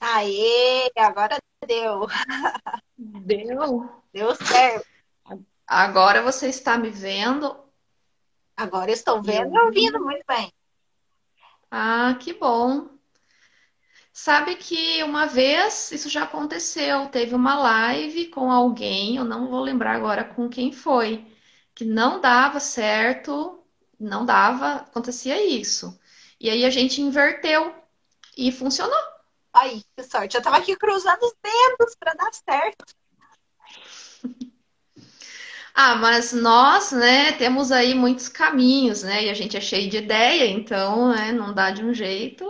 Aê, agora deu. Deu. Deu certo. Agora você está me vendo Agora eu estou e vendo e ouvindo ouvindo. muito bem. Ah, que bom. Sabe que uma vez isso já aconteceu. Teve uma live com alguém, eu não vou lembrar agora com quem foi, que não dava certo, não dava, acontecia isso. E aí a gente inverteu e funcionou. Aí, que sorte. Eu tava aqui cruzando os dedos para dar certo. Ah, mas nós, né, temos aí muitos caminhos, né? E a gente é cheio de ideia, então, né, não dá de um jeito,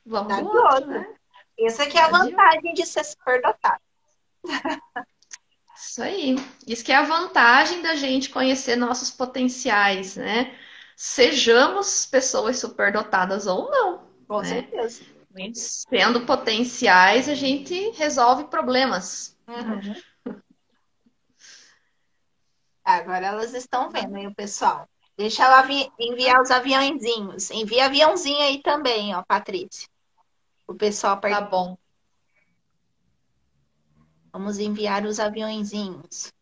vamos Dá do de outro, outro. né? Essa aqui é a Dá de outro. vantagem de ser superdotado. Isso aí. Isso que é a vantagem da gente conhecer nossos potenciais, né? Sejamos pessoas superdotadas ou não, Com né? certeza. Sendo potenciais, a gente resolve problemas, né? Uhum. Agora elas estão vendo aí o pessoal. Deixa ela enviar os aviãozinhos. Envia aviãozinho aí também, ó, Patrícia. O pessoal Tá participa. bom. Vamos enviar os aviãozinhos.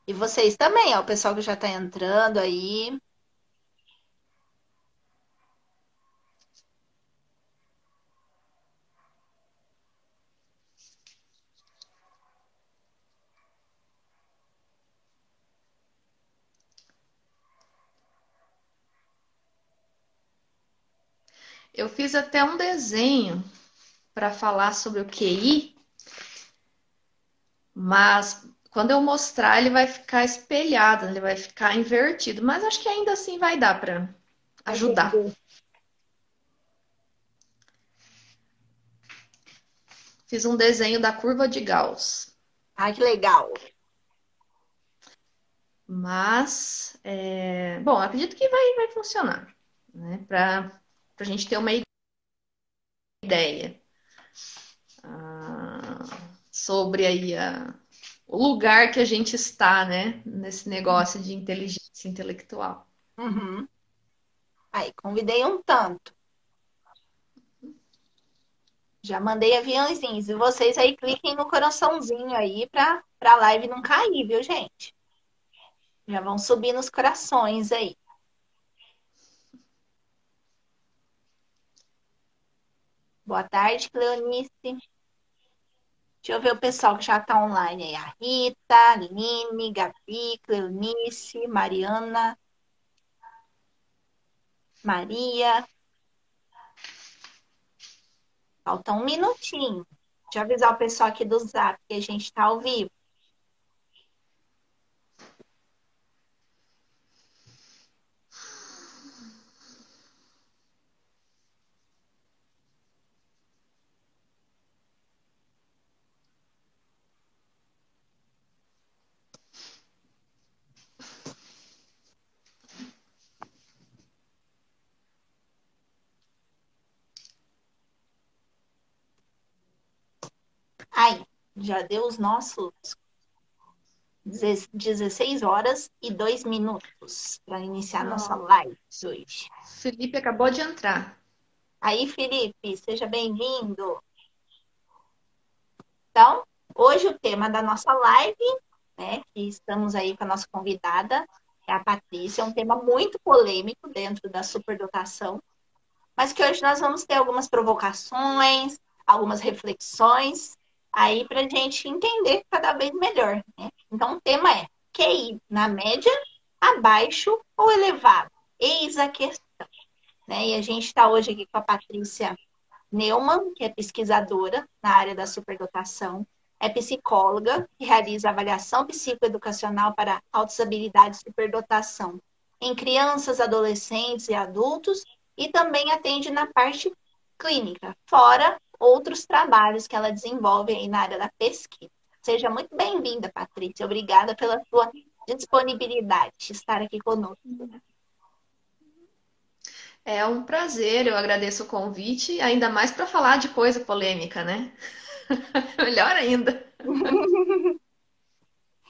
E vocês também, ó, o pessoal que já está entrando aí. Eu fiz até um desenho para falar sobre o QI, mas quando eu mostrar, ele vai ficar espelhado, ele vai ficar invertido. Mas acho que ainda assim vai dar para Vai ajudar. entender. Fiz um desenho da curva de Gauss. Ai, que legal. Mas, bom, acredito que vai funcionar, né? Para a gente ter uma ideia sobre aí o lugar que a gente está, né? Nesse negócio de inteligência intelectual. Uhum. Aí, convidei um tanto. Já mandei aviãozinhos. E vocês aí cliquem no coraçãozinho aí pra live não cair, viu, gente? Já vão subir nos corações aí. Boa tarde, Cleonice. Deixa eu ver o pessoal que já tá online aí. A Rita, a Aline, Gabi, Cleonice, Mariana, Maria. Falta um minutinho. Deixa eu avisar o pessoal aqui do Zap que a gente tá ao vivo. Aí, já deu os nossos 16 horas e 2 minutos para iniciar nossa Não, live de hoje. Felipe acabou de entrar. Aí, Felipe, seja bem-vindo. Então, hoje o tema da nossa live, né, que estamos aí com a nossa convidada, é a Patrícia, é um tema muito polêmico dentro da superdotação, mas que hoje nós vamos ter algumas provocações, algumas reflexões aí para a gente entender cada vez melhor, né? Então, o tema é QI na média, abaixo ou elevado? Eis a questão, né? E a gente está hoje aqui com a Patrícia Neumann, que é pesquisadora na área da superdotação, é psicóloga, que realiza avaliação psicoeducacional para altas habilidades de superdotação em crianças, adolescentes e adultos, e também atende na parte clínica, fora outros trabalhos que ela desenvolve aí na área da pesquisa. Seja muito bem-vinda, Patrícia. Obrigada pela sua disponibilidade de estar aqui conosco. É um prazer, eu agradeço o convite, ainda mais para falar de coisa polêmica, né? Melhor ainda.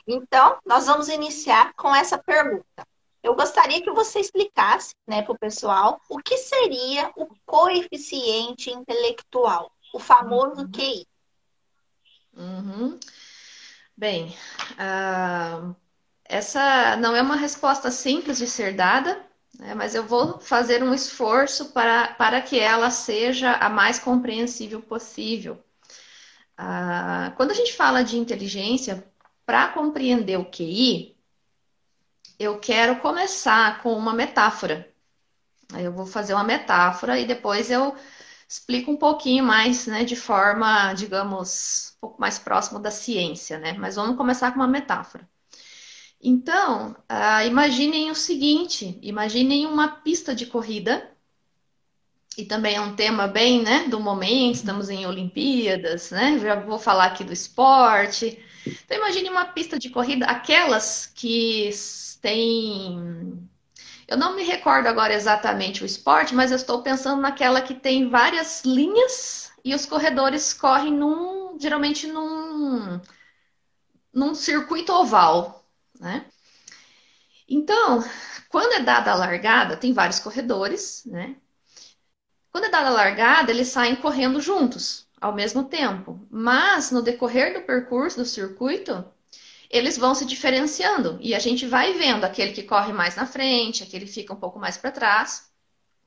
Então, nós vamos iniciar com essa pergunta. Eu gostaria que você explicasse, né, para o pessoal o que seria o coeficiente intelectual. o famoso QI? Uhum. Bem, essa não é uma resposta simples de ser dada, né, mas eu vou fazer um esforço para que ela seja a mais compreensível possível. Quando a gente fala de inteligência, para compreender o QI, eu quero começar com uma metáfora. Aí eu vou fazer uma metáfora e depois eu explico um pouquinho mais, né, de forma, digamos, um pouco mais próximo da ciência, né? Mas vamos começar com uma metáfora. Então, imaginem o seguinte: imaginem uma pista de corrida, e também é um tema bem, né, do momento, estamos em Olimpíadas, né? Já vou falar aqui do esporte. Então, imagine uma pista de corrida, aquelas que têm. Eu não me recordo agora exatamente o esporte, mas eu estou pensando naquela que tem várias linhas e os corredores correm geralmente num circuito oval, né? Então, quando é dada a largada, tem vários corredores, né? Quando é dada a largada, eles saem correndo juntos, ao mesmo tempo. Mas, no decorrer do percurso do circuito, eles vão se diferenciando. E a gente vai vendo aquele que corre mais na frente, aquele que fica um pouco mais para trás.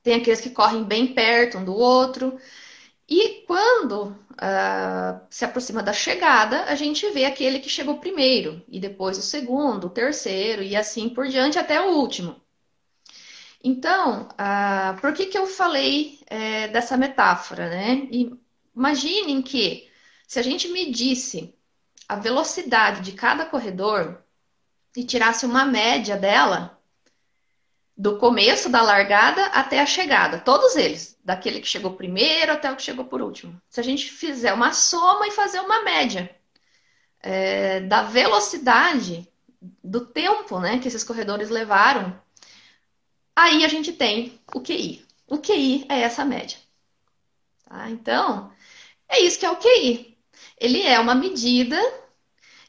Tem aqueles que correm bem perto um do outro. E quando se aproxima da chegada, a gente vê aquele que chegou primeiro, e depois o segundo, o terceiro, e assim por diante até o último. Então, por que eu falei dessa metáfora, né? Imaginem que se a gente medisse a velocidade de cada corredor e tirasse uma média dela, do começo da largada até a chegada, todos eles, daquele que chegou primeiro até o que chegou por último. Se a gente fizer uma soma e fazer uma média da velocidade, do tempo, né, que esses corredores levaram, aí a gente tem o QI. O QI é essa média. Tá? Então, é isso que é o QI. Ele é uma medida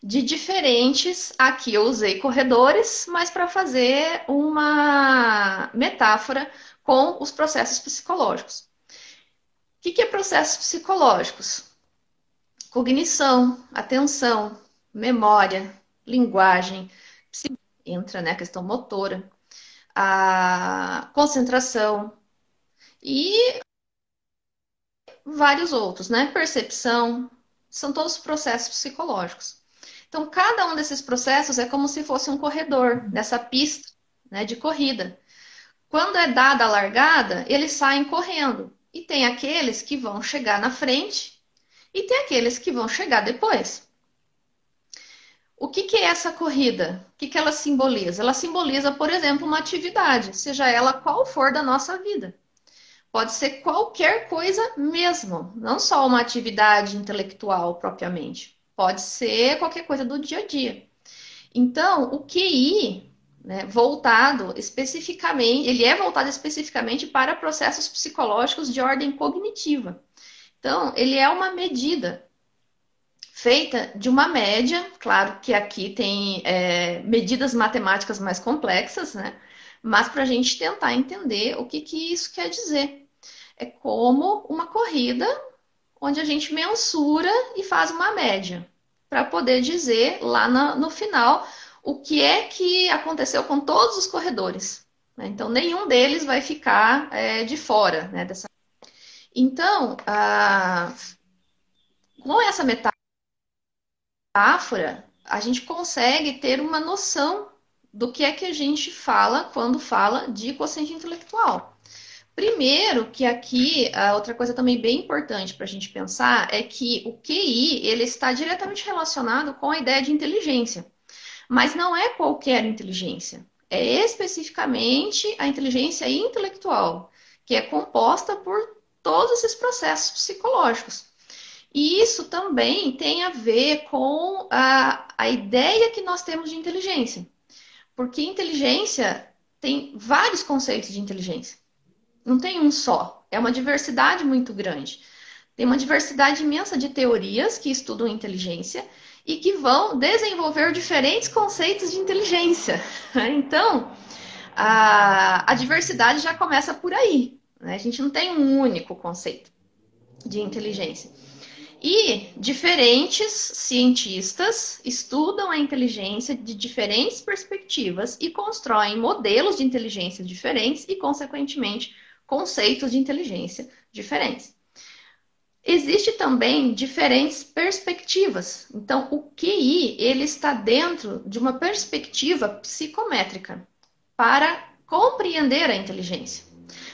de diferentes. Aqui eu usei corredores, mas para fazer uma metáfora com os processos psicológicos. O que é processos psicológicos? Cognição, atenção, memória, linguagem, entra, né, a questão motora, a concentração e vários outros, né? Percepção, são todos processos psicológicos. Então, cada um desses processos é como se fosse um corredor nessa pista, né, de corrida. Quando é dada a largada, eles saem correndo. E tem aqueles que vão chegar na frente e tem aqueles que vão chegar depois. O que é essa corrida? O que ela simboliza? Ela simboliza, por exemplo, uma atividade, seja ela qual for da nossa vida. Pode ser qualquer coisa mesmo, não só uma atividade intelectual propriamente. Pode ser qualquer coisa do dia a dia. Então, o QI, né, voltado especificamente, ele é voltado especificamente para processos psicológicos de ordem cognitiva. Então, ele é uma medida feita de uma média, claro que aqui tem medidas matemáticas mais complexas, né? Mas para a gente tentar entender o que isso quer dizer. É como uma corrida onde a gente mensura e faz uma média, para poder dizer lá no final o que é que aconteceu com todos os corredores. Né? Então, nenhum deles vai ficar de fora, né, dessa. Então, com essa metáfora, a gente consegue ter uma noção do que é que a gente fala quando fala de quociente intelectual. Primeiro, que aqui, a outra coisa também bem importante para a gente pensar é que o QI ele está diretamente relacionado com a ideia de inteligência. Mas não é qualquer inteligência. É especificamente a inteligência intelectual, que é composta por todos esses processos psicológicos. E isso também tem a ver com a ideia que nós temos de inteligência. Porque inteligência tem vários conceitos de inteligência. Não tem um só. É uma diversidade muito grande. Tem uma diversidade imensa de teorias que estudam inteligência e que vão desenvolver diferentes conceitos de inteligência. Então, a diversidade já começa por aí. Né? A gente não tem um único conceito. de inteligência. E diferentes cientistas estudam a inteligência de diferentes perspectivas e constroem modelos de inteligência diferentes e, consequentemente, conceitos de inteligência diferentes. Existe também diferentes perspectivas. Então, o QI ele está dentro de uma perspectiva psicométrica para compreender a inteligência.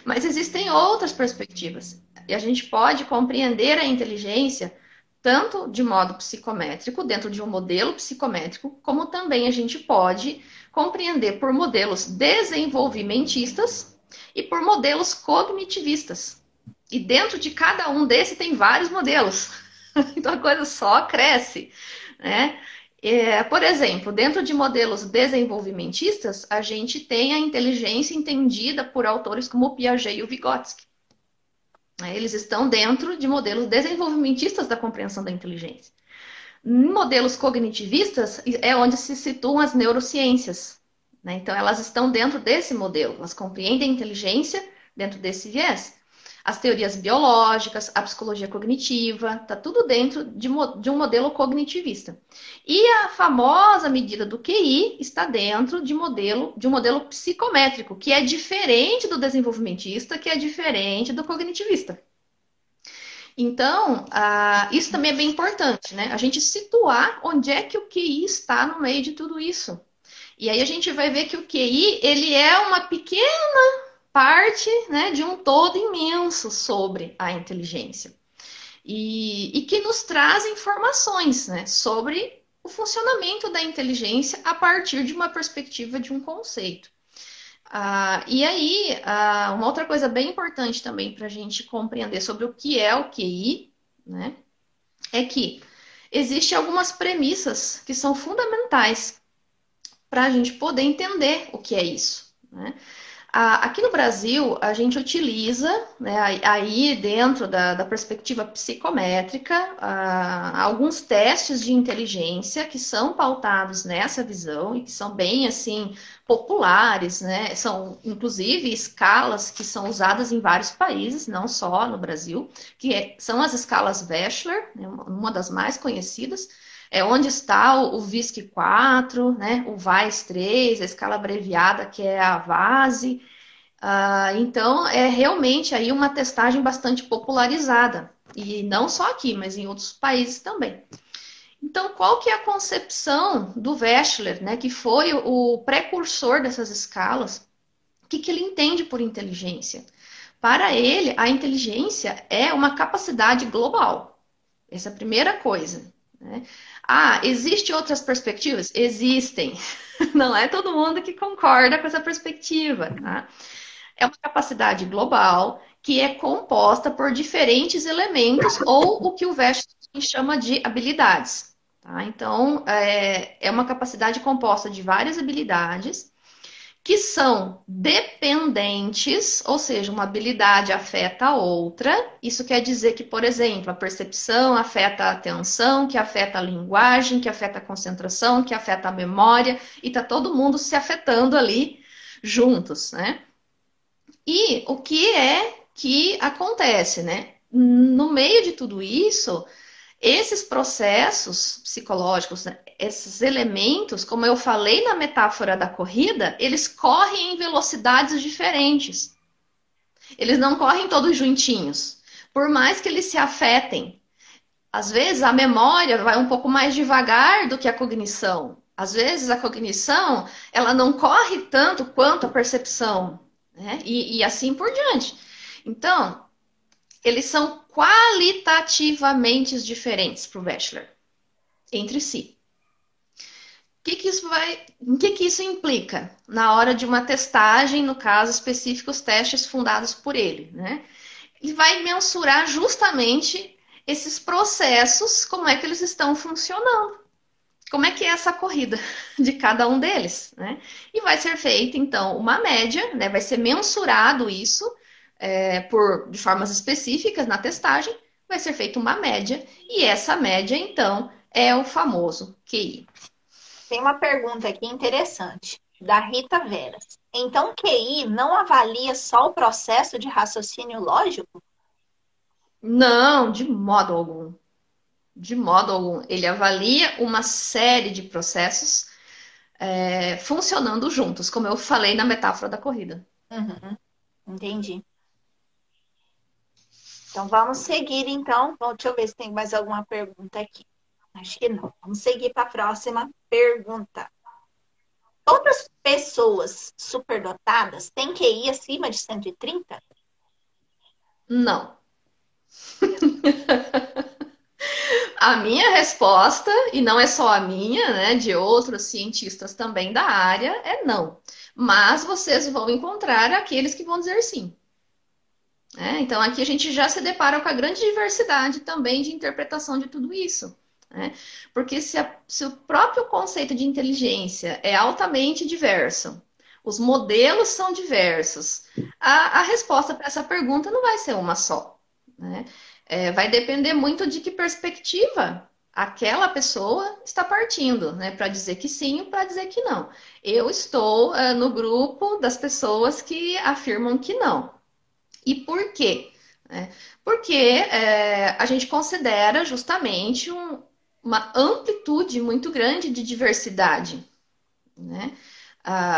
Mas existem outras perspectivas. E a gente pode compreender a inteligência tanto de modo psicométrico, dentro de um modelo psicométrico, como também a gente pode compreender por modelos desenvolvimentistas e por modelos cognitivistas. E dentro de cada um desses tem vários modelos. Então a coisa só cresce, né? Por exemplo, dentro de modelos desenvolvimentistas, a gente tem a inteligência entendida por autores como Piaget e Vygotsky. Eles estão dentro de modelos desenvolvimentistas da compreensão da inteligência. Em modelos cognitivistas é onde se situam as neurociências, né? Então elas estão dentro desse modelo, elas compreendem a inteligência dentro desse viés. As teorias biológicas, a psicologia cognitiva, está tudo dentro de um modelo cognitivista. E a famosa medida do QI está dentro de um modelo psicométrico, que é diferente do desenvolvimentista, que é diferente do cognitivista. Então, isso também é bem importante, né? A gente situar onde é que o QI está no meio de tudo isso. E aí a gente vai ver que o QI, ele é uma pequena parte, né, de um todo imenso sobre a inteligência. E que nos traz informações, né, sobre o funcionamento da inteligência a partir de uma perspectiva de um conceito. E aí, uma outra coisa bem importante também para a gente compreender sobre o que é o QI, né, é que existem algumas premissas que são fundamentais para a gente poder entender o que é isso, né? Aqui no Brasil, a gente utiliza, né, aí dentro da perspectiva psicométrica, alguns testes de inteligência que são pautados nessa visão e que são bem, assim, populares, né? São, inclusive, escalas que são usadas em vários países, não só no Brasil, são as escalas Wechsler, né, uma das mais conhecidas, é onde está o VISC 4, né, o VAIS 3, a escala abreviada que é a VASE. Então, é realmente aí uma testagem bastante popularizada. E não só aqui, mas em outros países também. Então, qual que é a concepção do Wechsler, né, que foi o precursor dessas escalas? O que ele entende por inteligência? Para ele, a inteligência é uma capacidade global. Essa é a primeira coisa, né? Existem outras perspectivas? Existem. Não é todo mundo que concorda com essa perspectiva, tá? É uma capacidade global que é composta por diferentes elementos ou o que o Wechsler chama de habilidades, tá? Então, é uma capacidade composta de várias habilidades que são dependentes, ou seja, uma habilidade afeta a outra. Isso quer dizer que, por exemplo, a percepção afeta a atenção, que afeta a linguagem, que afeta a concentração, que afeta a memória, e tá todo mundo se afetando ali juntos, né? E o que é que acontece, né? No meio de tudo isso, esses processos psicológicos, né, esses elementos, como eu falei na metáfora da corrida, eles correm em velocidades diferentes. Eles não correm todos juntinhos. Por mais que eles se afetem. Às vezes a memória vai um pouco mais devagar do que a cognição. Às vezes a cognição, ela não corre tanto quanto a percepção, né? E assim por diante. Então, eles são qualitativamente diferentes para o Wechsler, entre si. O que isso implica? Na hora de uma testagem, no caso específico, os testes fundados por ele, né? Ele vai mensurar justamente esses processos, como é que eles estão funcionando. Como é que é essa corrida de cada um deles, né? E vai ser feita, então, uma média, né? Vai ser mensurado isso, de formas específicas na testagem, vai ser feita uma média, e essa média, então, é o famoso QI. Tem uma pergunta aqui interessante, da Rita Veras. Então, QI não avalia só o processo de raciocínio lógico? Não, de modo algum. De modo algum. Ele avalia uma série de processos funcionando juntos, como eu falei na metáfora da corrida. Uhum, entendi. Então vamos seguir, então. Bom, deixa eu ver se tem mais alguma pergunta aqui. Acho que não. Vamos seguir para a próxima pergunta. Todas pessoas superdotadas têm QI acima de 130? Não. A minha resposta, e não é só a minha, né, de outros cientistas também da área, é não. Mas vocês vão encontrar aqueles que vão dizer sim. Então aqui a gente já se depara com a grande diversidade também de interpretação de tudo isso. Né? Porque se o próprio conceito de inteligência é altamente diverso, os modelos são diversos, a resposta para essa pergunta não vai ser uma só. Né? Vai depender muito de que perspectiva aquela pessoa está partindo, né? Para dizer que sim ou para dizer que não. Eu estou no grupo das pessoas que afirmam que não. E por quê? Porque a gente considera justamente uma amplitude muito grande de diversidade, né?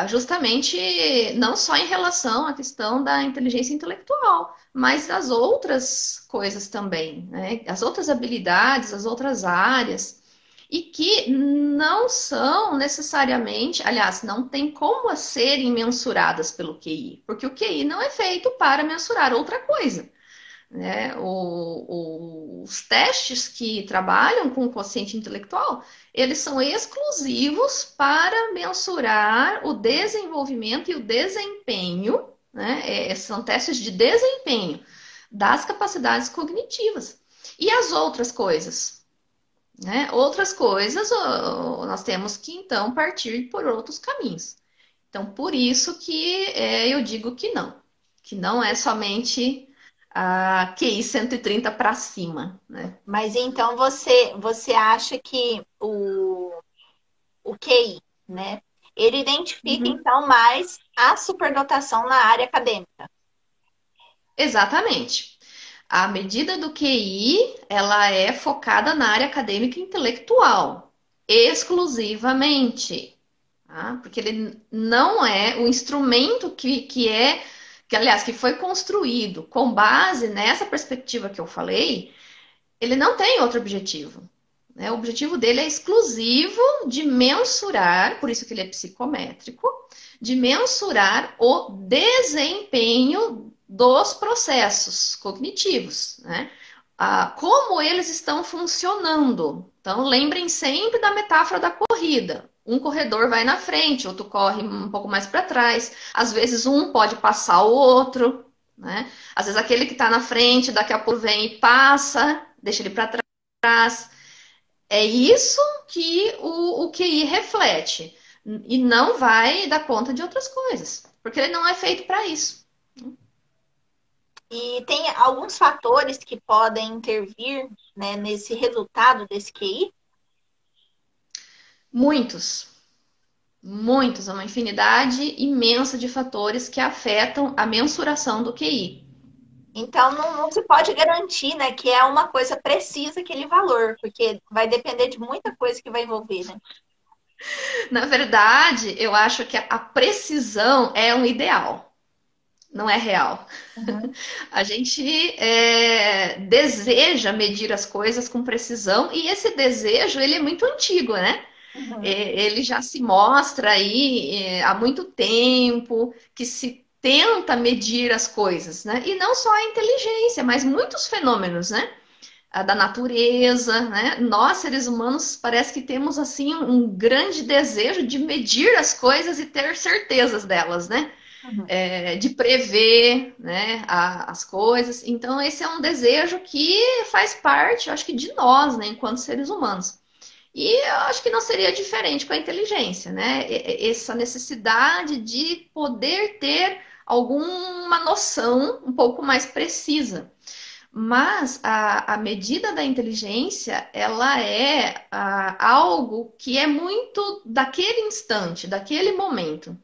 Justamente não só em relação à questão da inteligência intelectual, mas das outras coisas também, né? As outras habilidades, as outras áreas, e que não são necessariamente, aliás, não tem como serem mensuradas pelo QI, porque o QI não é feito para mensurar outra coisa. Né? Os testes que trabalham com o quociente intelectual, eles são exclusivos para mensurar o desenvolvimento e o desempenho, né? São testes de desempenho das capacidades cognitivas. E as outras coisas? Né? Outras coisas, nós temos que então partir por outros caminhos. Então, por isso que eu digo que não é somente a QI 130 para cima, né? Mas então você acha que o QI, né? Ele identifica Uhum. então mais a superdotação na área acadêmica. Exatamente. A medida do QI, ela é focada na área acadêmica e intelectual, exclusivamente, tá? Porque ele não é o instrumento aliás, que foi construído com base nessa perspectiva que eu falei, ele não tem outro objetivo. Né? O objetivo dele é exclusivo de mensurar, por isso que ele é psicométrico, de mensurar o desempenho dos processos cognitivos, né? Como eles estão funcionando. Então, lembrem sempre da metáfora da corrida. Um corredor vai na frente, outro corre um pouco mais para trás. Às vezes, um pode passar o outro, né? Às vezes, aquele que está na frente, daqui a pouco vem e passa, deixa ele para trás. É isso que o QI reflete. E não vai dar conta de outras coisas. Porque ele não é feito para isso. E tem alguns fatores que podem intervir, né, nesse resultado desse QI. Muitos. Muitos, uma infinidade imensa de fatores que afetam a mensuração do QI. Então não se pode garantir, né, que é uma coisa precisa aquele valor, porque vai depender de muita coisa que vai envolver, né? Na verdade, eu acho que a precisão é um ideal, não é real. Uhum, A gente deseja medir as coisas com precisão e esse desejo ele é muito antigo, né? uhum, Ele já se mostra aí há muito tempo que se tenta medir as coisas, né? E não só a inteligência, mas muitos fenômenos, né? Da natureza, né? Nós, seres humanos, parece que temos assim um grande desejo de medir as coisas e ter certezas delas, né? uhum. De prever, né, as coisas. Então, esse é um desejo que faz parte, eu acho que, de nós, né, enquanto seres humanos. E eu acho que não seria diferente com a inteligência, né? Essa necessidade de poder ter alguma noção um pouco mais precisa. Mas a medida da inteligência, ela é algo que é muito daquele instante, daquele momento.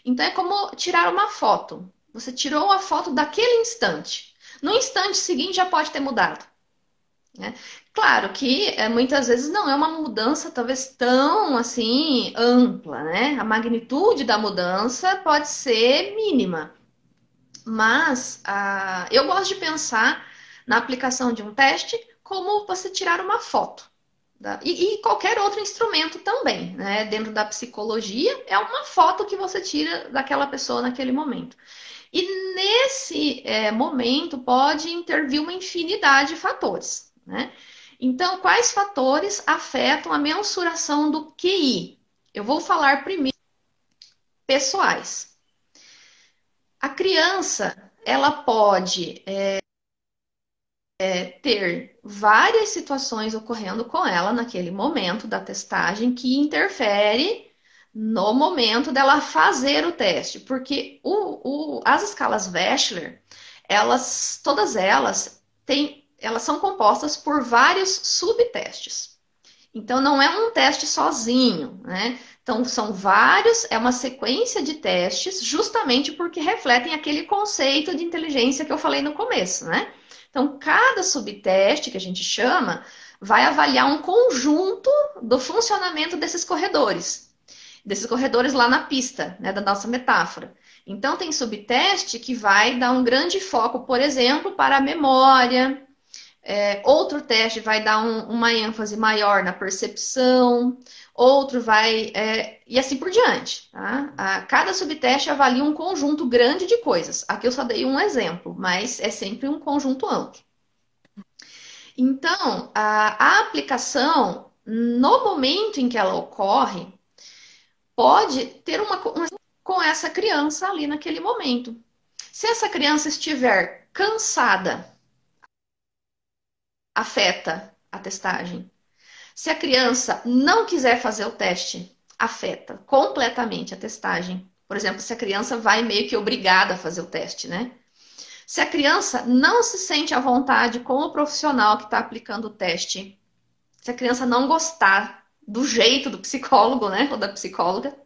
Então é como tirar uma foto. Você tirou a foto daquele instante. No instante seguinte já pode ter mudado, né? Claro que muitas vezes não é uma mudança talvez tão assim ampla, né? A magnitude da mudança pode ser mínima, mas eu gosto de pensar na aplicação de um teste como você tirar uma foto. E qualquer outro instrumento também, né? Dentro da psicologia, é uma foto que você tira daquela pessoa naquele momento. E nesse momento pode intervir uma infinidade de fatores, né? Então, quais fatores afetam a mensuração do QI? Eu vou falar primeiro pessoais. A criança, ela pode ter várias situações ocorrendo com ela naquele momento da testagem que interfere no momento dela fazer o teste, porque as escalas Wechsler, todas elas elas são compostas por vários subtestes. Então não é um teste sozinho, né? Então são vários, é uma sequência de testes, justamente porque refletem aquele conceito de inteligência que eu falei no começo, né? Então cada subteste que a gente chama vai avaliar um conjunto do funcionamento desses corredores lá na pista, né, da nossa metáfora. Então tem subteste que vai dar um grande foco, por exemplo, para a memória. Outro teste vai dar uma ênfase maior na percepção, outro vai. E assim por diante. Tá? Cada subteste avalia um conjunto grande de coisas. Aqui eu só dei um exemplo, mas é sempre um conjunto amplo. Então, a aplicação, no momento em que ela ocorre, pode ter uma com essa criança ali naquele momento. Se essa criança estiver cansada, afeta a testagem. Se a criança não quiser fazer o teste, afeta completamente a testagem. Por exemplo, se a criança vai meio que obrigada a fazer o teste, né? Se a criança não se sente à vontade com o profissional que está aplicando o teste, se a criança não gostar do jeito do psicólogo, né, ou da psicóloga,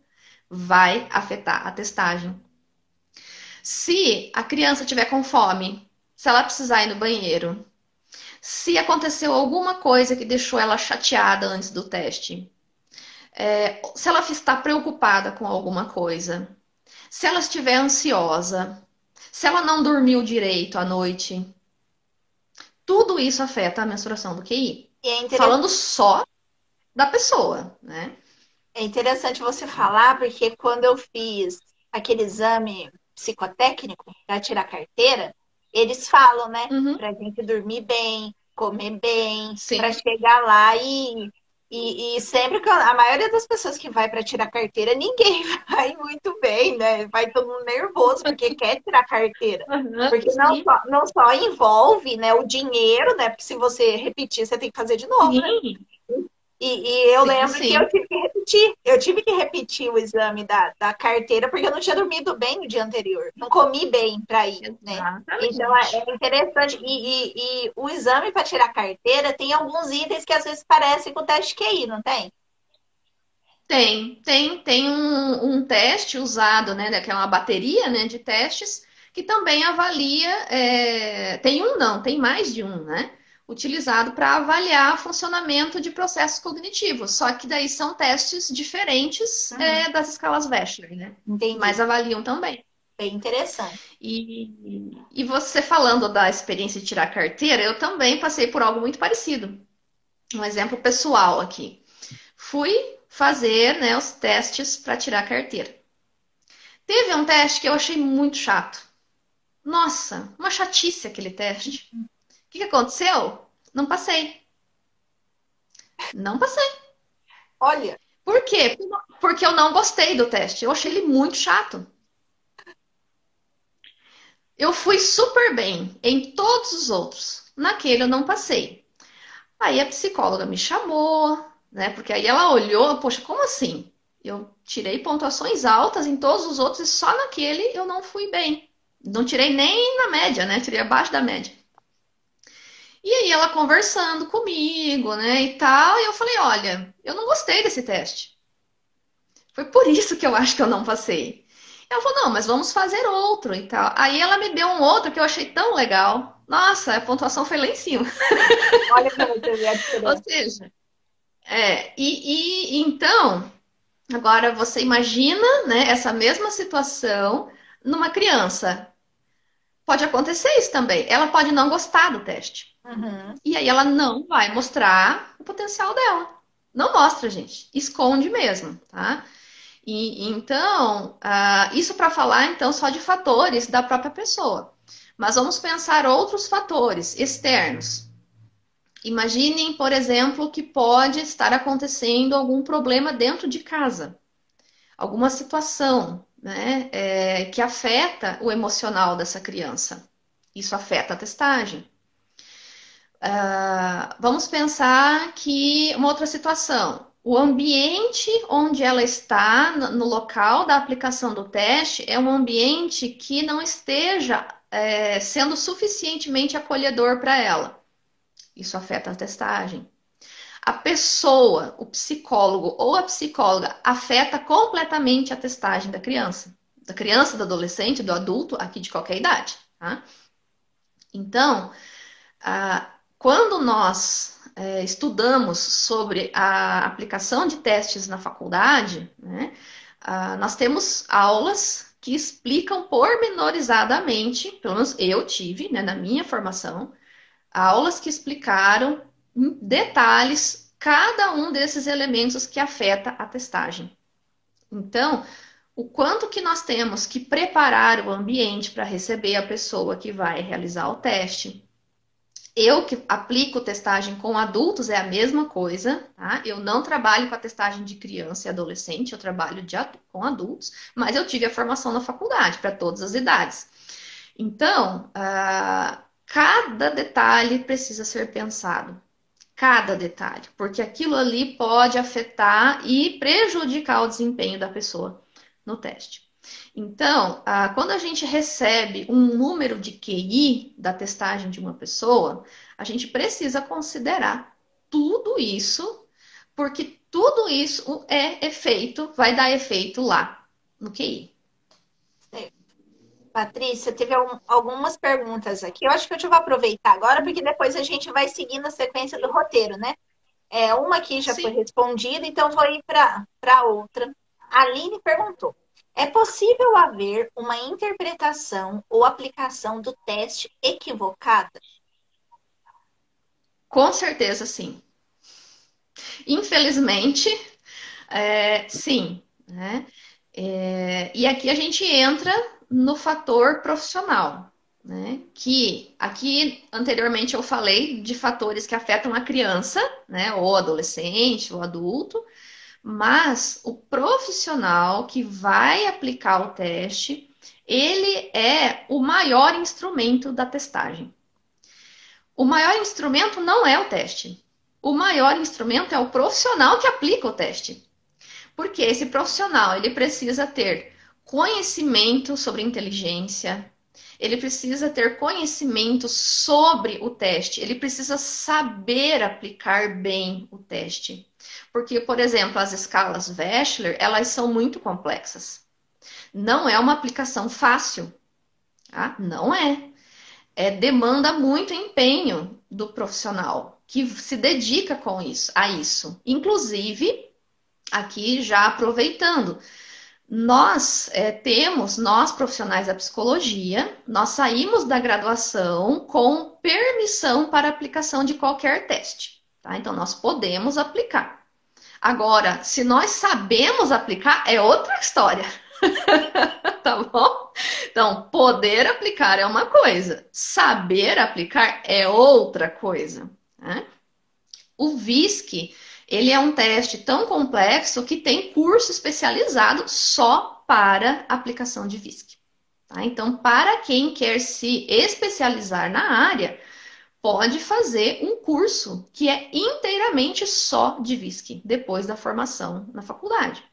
vai afetar a testagem. Se a criança tiver com fome, se ela precisar ir no banheiro, se aconteceu alguma coisa que deixou ela chateada antes do teste, se ela está preocupada com alguma coisa, se ela estiver ansiosa, se ela não dormiu direito à noite, tudo isso afeta a mensuração do QI. Falando só da pessoa, né? É interessante você falar, porque quando eu fiz aquele exame psicotécnico para tirar carteira, eles falam, né, para a gente dormir bem, comer bem, para chegar lá e sempre que a maioria das pessoas que vai para tirar carteira, ninguém vai muito bem, né? Vai todo mundo nervoso porque quer tirar carteira. Porque não só envolve, né, o dinheiro, né? Porque se você repetir, você tem que fazer de novo, né? E eu lembro que eu tive que repetir o exame da carteira porque eu não tinha dormido bem no dia anterior. Não comi bem para ir, né? Então é interessante. E o exame para tirar carteira tem alguns itens que às vezes parecem com o teste QI, não tem? Tem um teste usado, né? Que é uma bateria, né, de testes que também avalia. Tem mais de um, né? Utilizado para avaliar funcionamento de processos cognitivos. Só que daí são testes diferentes das escalas Wechsler, né? Entendi. Mas avaliam também. Bem interessante. E você falando da experiência de tirar carteira, eu também passei por algo muito parecido. Um exemplo pessoal aqui. Fui fazer, né, os testes para tirar carteira. Teve um teste que eu achei muito chato. Nossa, uma chatice aquele teste. O que aconteceu? Não passei. Não passei. Olha. Por quê? Porque eu não gostei do teste. Eu achei ele muito chato. Eu fui super bem em todos os outros. Naquele eu não passei. Aí a psicóloga me chamou, né? Porque aí ela olhou, poxa, como assim? Eu tirei pontuações altas em todos os outros e só naquele eu não fui bem. Não tirei nem na média, né? Tirei abaixo da média. E aí ela conversando comigo, né, e tal, e eu falei, olha, eu não gostei desse teste. Foi por isso que eu acho que eu não passei. Ela falou, não, mas vamos fazer outro e tal. Aí ela me deu um outro que eu achei tão legal. Nossa, a pontuação foi lá em cima. Olha para você ver a Ou diferença. seja, então, agora você imagina, né, essa mesma situação numa criança. Pode acontecer isso também. Ela pode não gostar do teste. Uhum. E aí ela não vai mostrar o potencial dela. Não mostra, gente. Esconde mesmo, tá? E então, isso para falar então só de fatores da própria pessoa. Mas vamos pensar outros fatores externos. Imaginem, por exemplo, que pode estar acontecendo algum problema dentro de casa, alguma situação, né, que afeta o emocional dessa criança. Isso afeta a testagem. Vamos pensar que uma outra situação. O ambiente onde ela está, no local da aplicação do teste, é um ambiente que não esteja sendo suficientemente acolhedor para ela. Isso afeta a testagem. A pessoa, o psicólogo ou a psicóloga, afeta completamente a testagem da criança, do adolescente, do adulto, aqui de qualquer idade. Tá? Então, quando nós estudamos sobre a aplicação de testes na faculdade, né, nós temos aulas que explicam pormenorizadamente, pelo menos eu tive, né, na minha formação, aulas que explicaram em detalhes cada um desses elementos que afeta a testagem. Então, o quanto que nós temos que preparar o ambiente para receber a pessoa que vai realizar o teste. Eu que aplico testagem com adultos é a mesma coisa, tá? Eu não trabalho com a testagem de criança e adolescente, eu trabalho com adultos, mas eu tive a formação na faculdade para todas as idades. Então, cada detalhe precisa ser pensado. Cada detalhe, porque aquilo ali pode afetar e prejudicar o desempenho da pessoa no teste. Então, quando a gente recebe um número de QI da testagem de uma pessoa, a gente precisa considerar tudo isso, porque tudo isso vai dar efeito lá no QI. Patrícia, teve algumas perguntas aqui. Eu acho que eu já vou aproveitar agora, porque depois a gente vai seguir na sequência do roteiro, né? Uma aqui já foi Sim. respondida, então vou ir para outra. A Aline perguntou: é possível haver uma interpretação ou aplicação do teste equivocada? Com certeza, sim. Infelizmente, sim, né? E aqui a gente entra no fator profissional, né? Que aqui anteriormente eu falei de fatores que afetam a criança, né? Ou adolescente, ou adulto, mas o profissional que vai aplicar o teste, ele é o maior instrumento da testagem. O maior instrumento não é o teste. O maior instrumento é o profissional que aplica o teste. Porque esse profissional, ele precisa ter conhecimento sobre inteligência, ele precisa ter conhecimento sobre o teste, ele precisa saber aplicar bem o teste. Porque, por exemplo, as escalas Wechsler, elas são muito complexas. Não é uma aplicação fácil, tá? Não é. Demanda muito empenho do profissional que se dedica a isso. Inclusive, aqui já aproveitando, nós profissionais da psicologia, nós saímos da graduação com permissão para aplicação de qualquer teste, tá? Então, nós podemos aplicar. Agora, se nós sabemos aplicar, é outra história, tá bom? Então, poder aplicar é uma coisa, saber aplicar é outra coisa, né? O VISC, ele é um teste tão complexo que tem curso especializado só para aplicação de VISC. Tá? Então, para quem quer se especializar na área, pode fazer um curso que é inteiramente só de VISC, depois da formação na faculdade.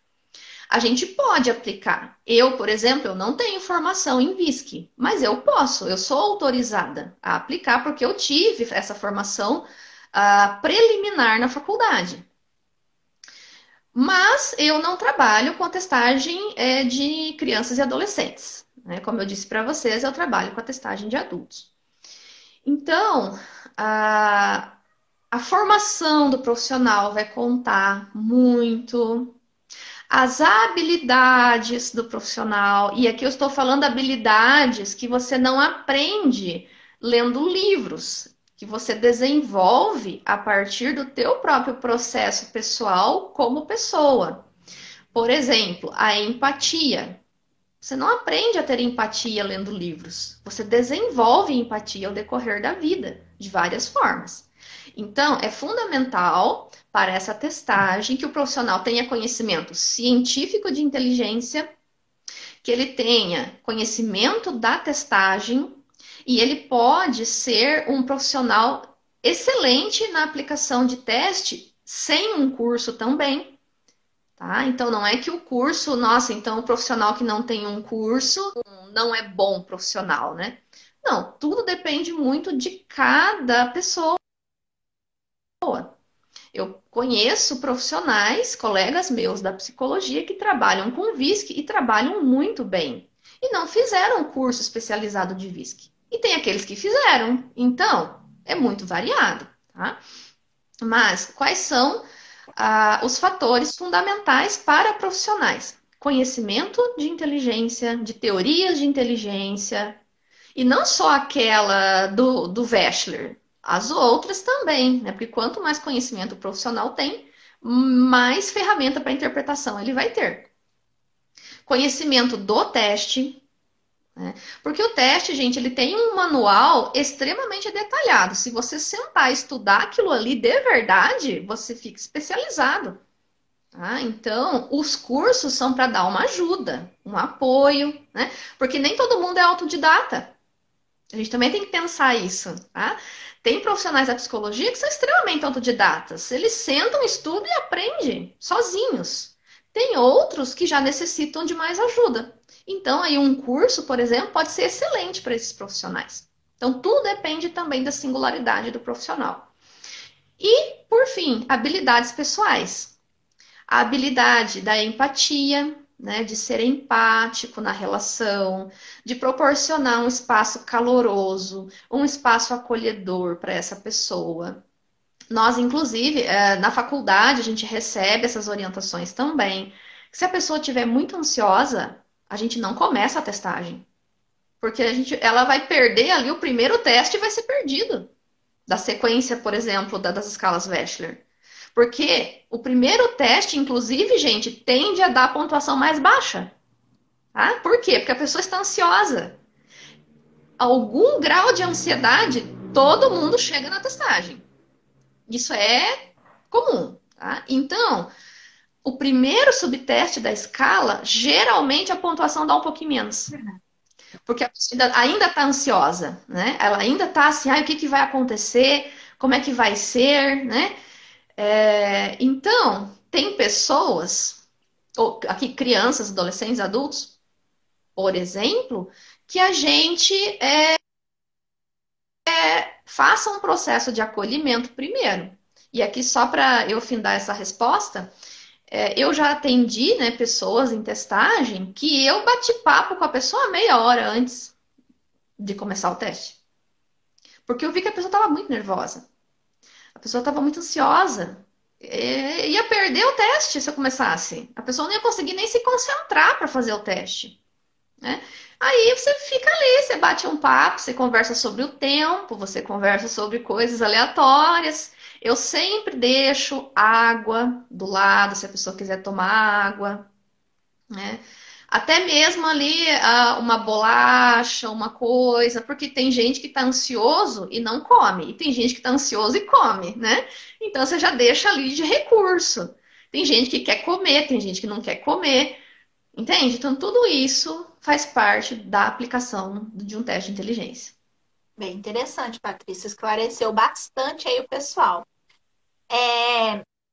A gente pode aplicar. Eu, por exemplo, eu não tenho formação em VISC, mas eu posso, eu sou autorizada a aplicar porque eu tive essa formação preliminar na faculdade. Mas eu não trabalho com a testagem de crianças e adolescentes. Né? Como eu disse para vocês, eu trabalho com a testagem de adultos. Então, a, a formação do profissional vai contar muito, as habilidades do profissional, e aqui eu estou falando habilidades que você não aprende lendo livros, que você desenvolve a partir do teu próprio processo pessoal como pessoa. Por exemplo, a empatia. Você não aprende a ter empatia lendo livros. Você desenvolve empatia ao decorrer da vida, de várias formas. Então, é fundamental para essa testagem que o profissional tenha conhecimento científico de inteligência, que ele tenha conhecimento da testagem e ele pode ser um profissional excelente na aplicação de teste sem um curso também. Tá? Então, não é que o curso, nossa, então o profissional que não tem um curso não é bom profissional, né? Não, tudo depende muito de cada pessoa. Eu conheço profissionais, colegas meus da psicologia, que trabalham com VISC e trabalham muito bem. E não fizeram curso especializado de VISC. E tem aqueles que fizeram. Então, é muito variado, tá? Mas quais são os fatores fundamentais para profissionais? Conhecimento de inteligência, de teorias de inteligência, e não só aquela do Wechsler, as outras também, né? Porque quanto mais conhecimento o profissional tem, mais ferramenta para interpretação ele vai ter. Conhecimento do teste, né? Porque o teste, gente, ele tem um manual extremamente detalhado. Se você sentar e estudar aquilo ali de verdade, você fica especializado. Tá? Então, os cursos são para dar uma ajuda, um apoio, né? Porque nem todo mundo é autodidata. A gente também tem que pensar isso, tá? Tem profissionais da psicologia que são extremamente autodidatas. Eles sentam, estudam e aprendem sozinhos. Tem outros que já necessitam de mais ajuda. Então, aí um curso, por exemplo, pode ser excelente para esses profissionais. Então, tudo depende também da singularidade do profissional. E, por fim, habilidades pessoais. A habilidade da empatia, né, de ser empático na relação, de proporcionar um espaço caloroso, um espaço acolhedor para essa pessoa. Nós, inclusive, na faculdade, a gente recebe essas orientações também. Se a pessoa estiver muito ansiosa, a gente não começa a testagem. Porque ela vai perder ali o primeiro teste e vai ser perdido. Da sequência, por exemplo, das escalas Wechsler. Porque o primeiro teste, inclusive, gente, tende a dar a pontuação mais baixa. Tá? Por quê? Porque a pessoa está ansiosa. Algum grau de ansiedade, todo mundo chega na testagem. Isso é comum. Tá? Então, o primeiro subteste da escala, geralmente a pontuação dá um pouquinho menos. Porque a pessoa ainda está ansiosa, né? Ela ainda está assim, o que vai acontecer? Como é que vai ser, né? Então, tem pessoas, ou aqui crianças, adolescentes, adultos, por exemplo, que a gente faça um processo de acolhimento primeiro. E aqui, só para eu findar essa resposta, eu já atendi, né, pessoas em testagem que eu bati papo com a pessoa meia hora antes de começar o teste. Porque eu vi que a pessoa estava muito nervosa. A pessoa estava muito ansiosa. Ia perder o teste se eu começasse. A pessoa não ia conseguir nem se concentrar para fazer o teste. Né? Aí você fica ali, você bate um papo, você conversa sobre o tempo, você conversa sobre coisas aleatórias. Eu sempre deixo água do lado, se a pessoa quiser tomar água. Né? Até mesmo ali uma bolacha, uma coisa, porque tem gente que está ansioso e não come, e tem gente que está ansioso e come, né? Então você já deixa ali de recurso. Tem gente que quer comer, tem gente que não quer comer, entende? Então tudo isso faz parte da aplicação de um teste de inteligência. Bem interessante, Patrícia. Esclareceu bastante aí o pessoal.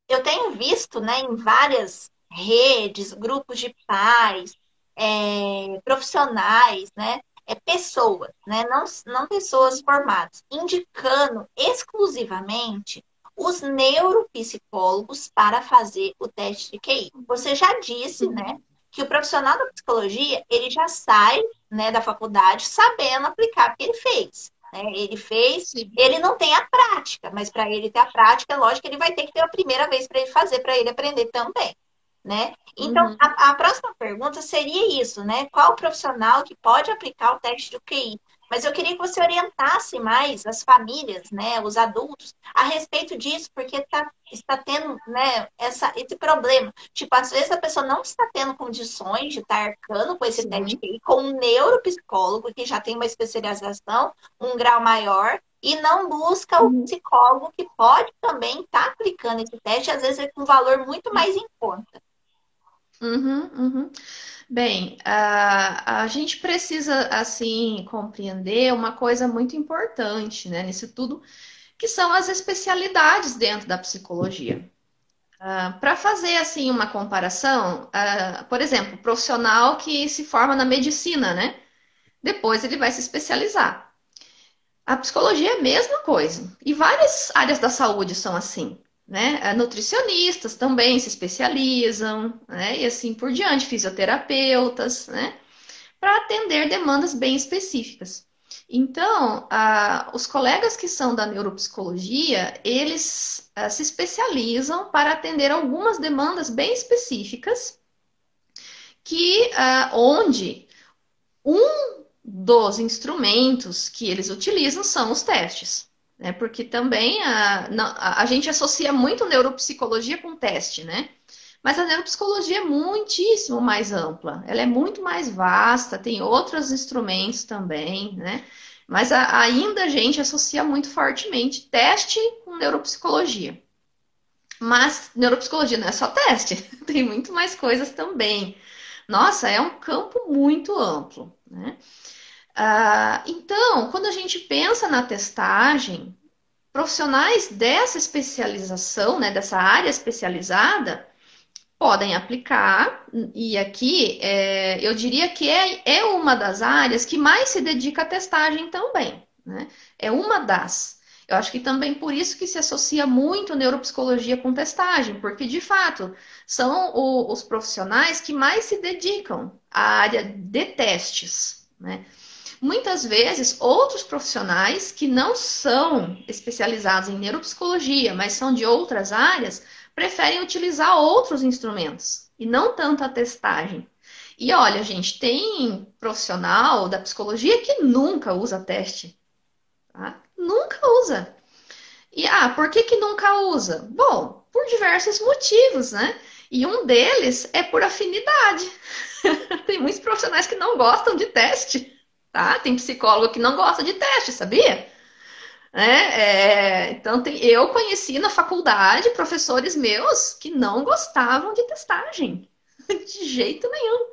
Eu tenho visto, né, em várias redes, grupos de pais, profissionais, né, pessoas, né, não pessoas formadas, indicando exclusivamente os neuropsicólogos para fazer o teste de QI. Você já disse, né, que o profissional da psicologia, ele já sai, né, da faculdade sabendo aplicar o que ele fez. né? Ele fez, Sim. ele não tem a prática, mas para ele ter a prática, é lógico que ele vai ter que ter a primeira vez para ele fazer, para ele aprender também, né? Então, Uhum. a próxima pergunta seria isso, né? Qual profissional que pode aplicar o teste do QI? Mas eu queria que você orientasse mais as famílias, né, os adultos, a respeito disso, porque está tendo, né, esse problema. Tipo, às vezes a pessoa não está tendo condições de estar arcando com esse teste Sim. QI, com um neuropsicólogo que já tem uma especialização, um grau maior, e não busca o Uhum. psicólogo que pode também estar aplicando esse teste, às vezes é com um valor muito mais em conta. Uhum, uhum. Bem, a gente precisa, assim, compreender uma coisa muito importante, né, nisso tudo, que são as especialidades dentro da psicologia. Para fazer, assim, uma comparação, por exemplo, o profissional que se forma na medicina, né, depois ele vai se especializar. A psicologia é a mesma coisa. E várias áreas da saúde são assim, né? Nutricionistas também se especializam, né? E assim por diante, fisioterapeutas, né? Para atender demandas bem específicas. Então, os colegas que são da neuropsicologia, eles se especializam para atender algumas demandas bem específicas que onde um dos instrumentos que eles utilizam são os testes, né? Porque também a gente associa muito neuropsicologia com teste, né? Mas a neuropsicologia é muitíssimo mais ampla, ela é muito mais vasta, tem outros instrumentos também, né? Mas ainda a gente associa muito fortemente teste com neuropsicologia. Mas neuropsicologia não é só teste, tem muito mais coisas também. Nossa, é um campo muito amplo, né? Então, quando a gente pensa na testagem, profissionais dessa especialização, né, dessa área especializada, podem aplicar, e aqui eu diria que é uma das áreas que mais se dedica à testagem também, né? É uma das. Eu acho que também por isso que se associa muito neuropsicologia com testagem, porque de fato são os profissionais que mais se dedicam à área de testes, né? Muitas vezes, outros profissionais que não são especializados em neuropsicologia, mas são de outras áreas, preferem utilizar outros instrumentos e não tanto a testagem. E olha, gente, tem profissional da psicologia que nunca usa teste, tá? Nunca usa. E por que que nunca usa? Bom, por diversos motivos, né? E um deles é por afinidade. Tem muitos profissionais que não gostam de teste, tá? Tem psicólogo que não gosta de teste, sabia? Então, eu conheci na faculdade professores meus que não gostavam de testagem, de jeito nenhum.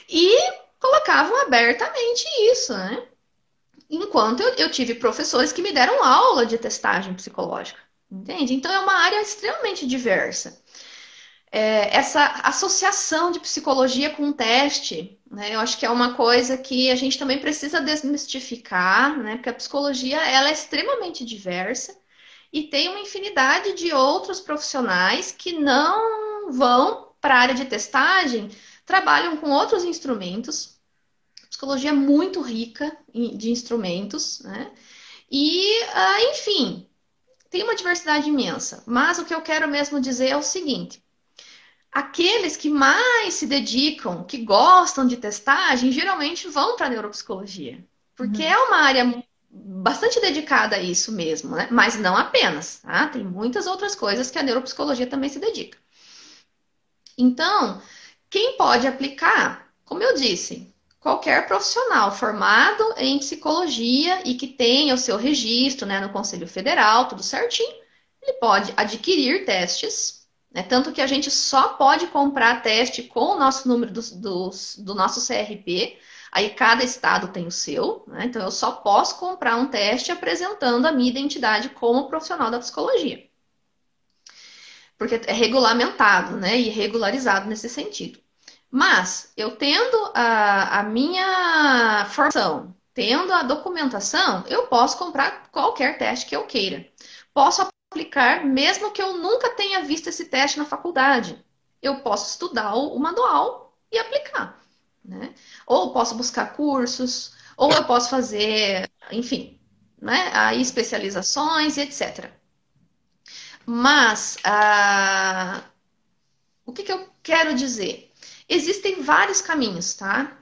E colocavam abertamente isso, né? Enquanto eu tive professores que me deram aula de testagem psicológica, entende? Então, é uma área extremamente diversa. Essa associação de psicologia com teste, né? Eu acho que é uma coisa que a gente também precisa desmistificar, né? Porque a psicologia ela é extremamente diversa e tem uma infinidade de outros profissionais que não vão para a área de testagem, trabalham com outros instrumentos. A psicologia é muito rica de instrumentos, né? E, enfim, tem uma diversidade imensa. Mas o que eu quero mesmo dizer é o seguinte: aqueles que mais se dedicam, que gostam de testagem, geralmente vão para a neuropsicologia, porque Uhum. é uma área bastante dedicada a isso mesmo, né? Mas não apenas, tá? Tem muitas outras coisas que a neuropsicologia também se dedica. Então, quem pode aplicar, como eu disse, qualquer profissional formado em psicologia e que tenha o seu registro, né, no Conselho Federal, tudo certinho, ele pode adquirir testes, né, tanto que a gente só pode comprar teste com o nosso número do nosso CRP, aí cada estado tem o seu, né, então eu só posso comprar um teste apresentando a minha identidade como profissional da psicologia, porque é regulamentado, né, e regularizado nesse sentido. Mas eu tendo a minha formação, tendo a documentação, eu posso comprar qualquer teste que eu queira. Posso aplicar, mesmo que eu nunca tenha visto esse teste na faculdade. Eu posso estudar o manual e aplicar, né? Ou posso buscar cursos, ou eu posso fazer, enfim, né? Aí especializações e etc. Mas o que eu quero dizer? Existem vários caminhos, tá?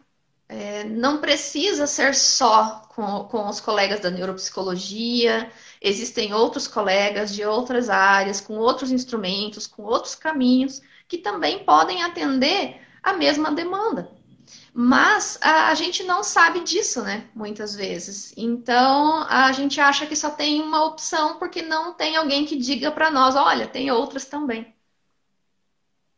Não precisa ser só com os colegas da neuropsicologia, existem outros colegas de outras áreas, com outros instrumentos, com outros caminhos, que também podem atender a mesma demanda. Mas a gente não sabe disso, né? Muitas vezes. Então a gente acha que só tem uma opção porque não tem alguém que diga para nós: olha, tem outras também.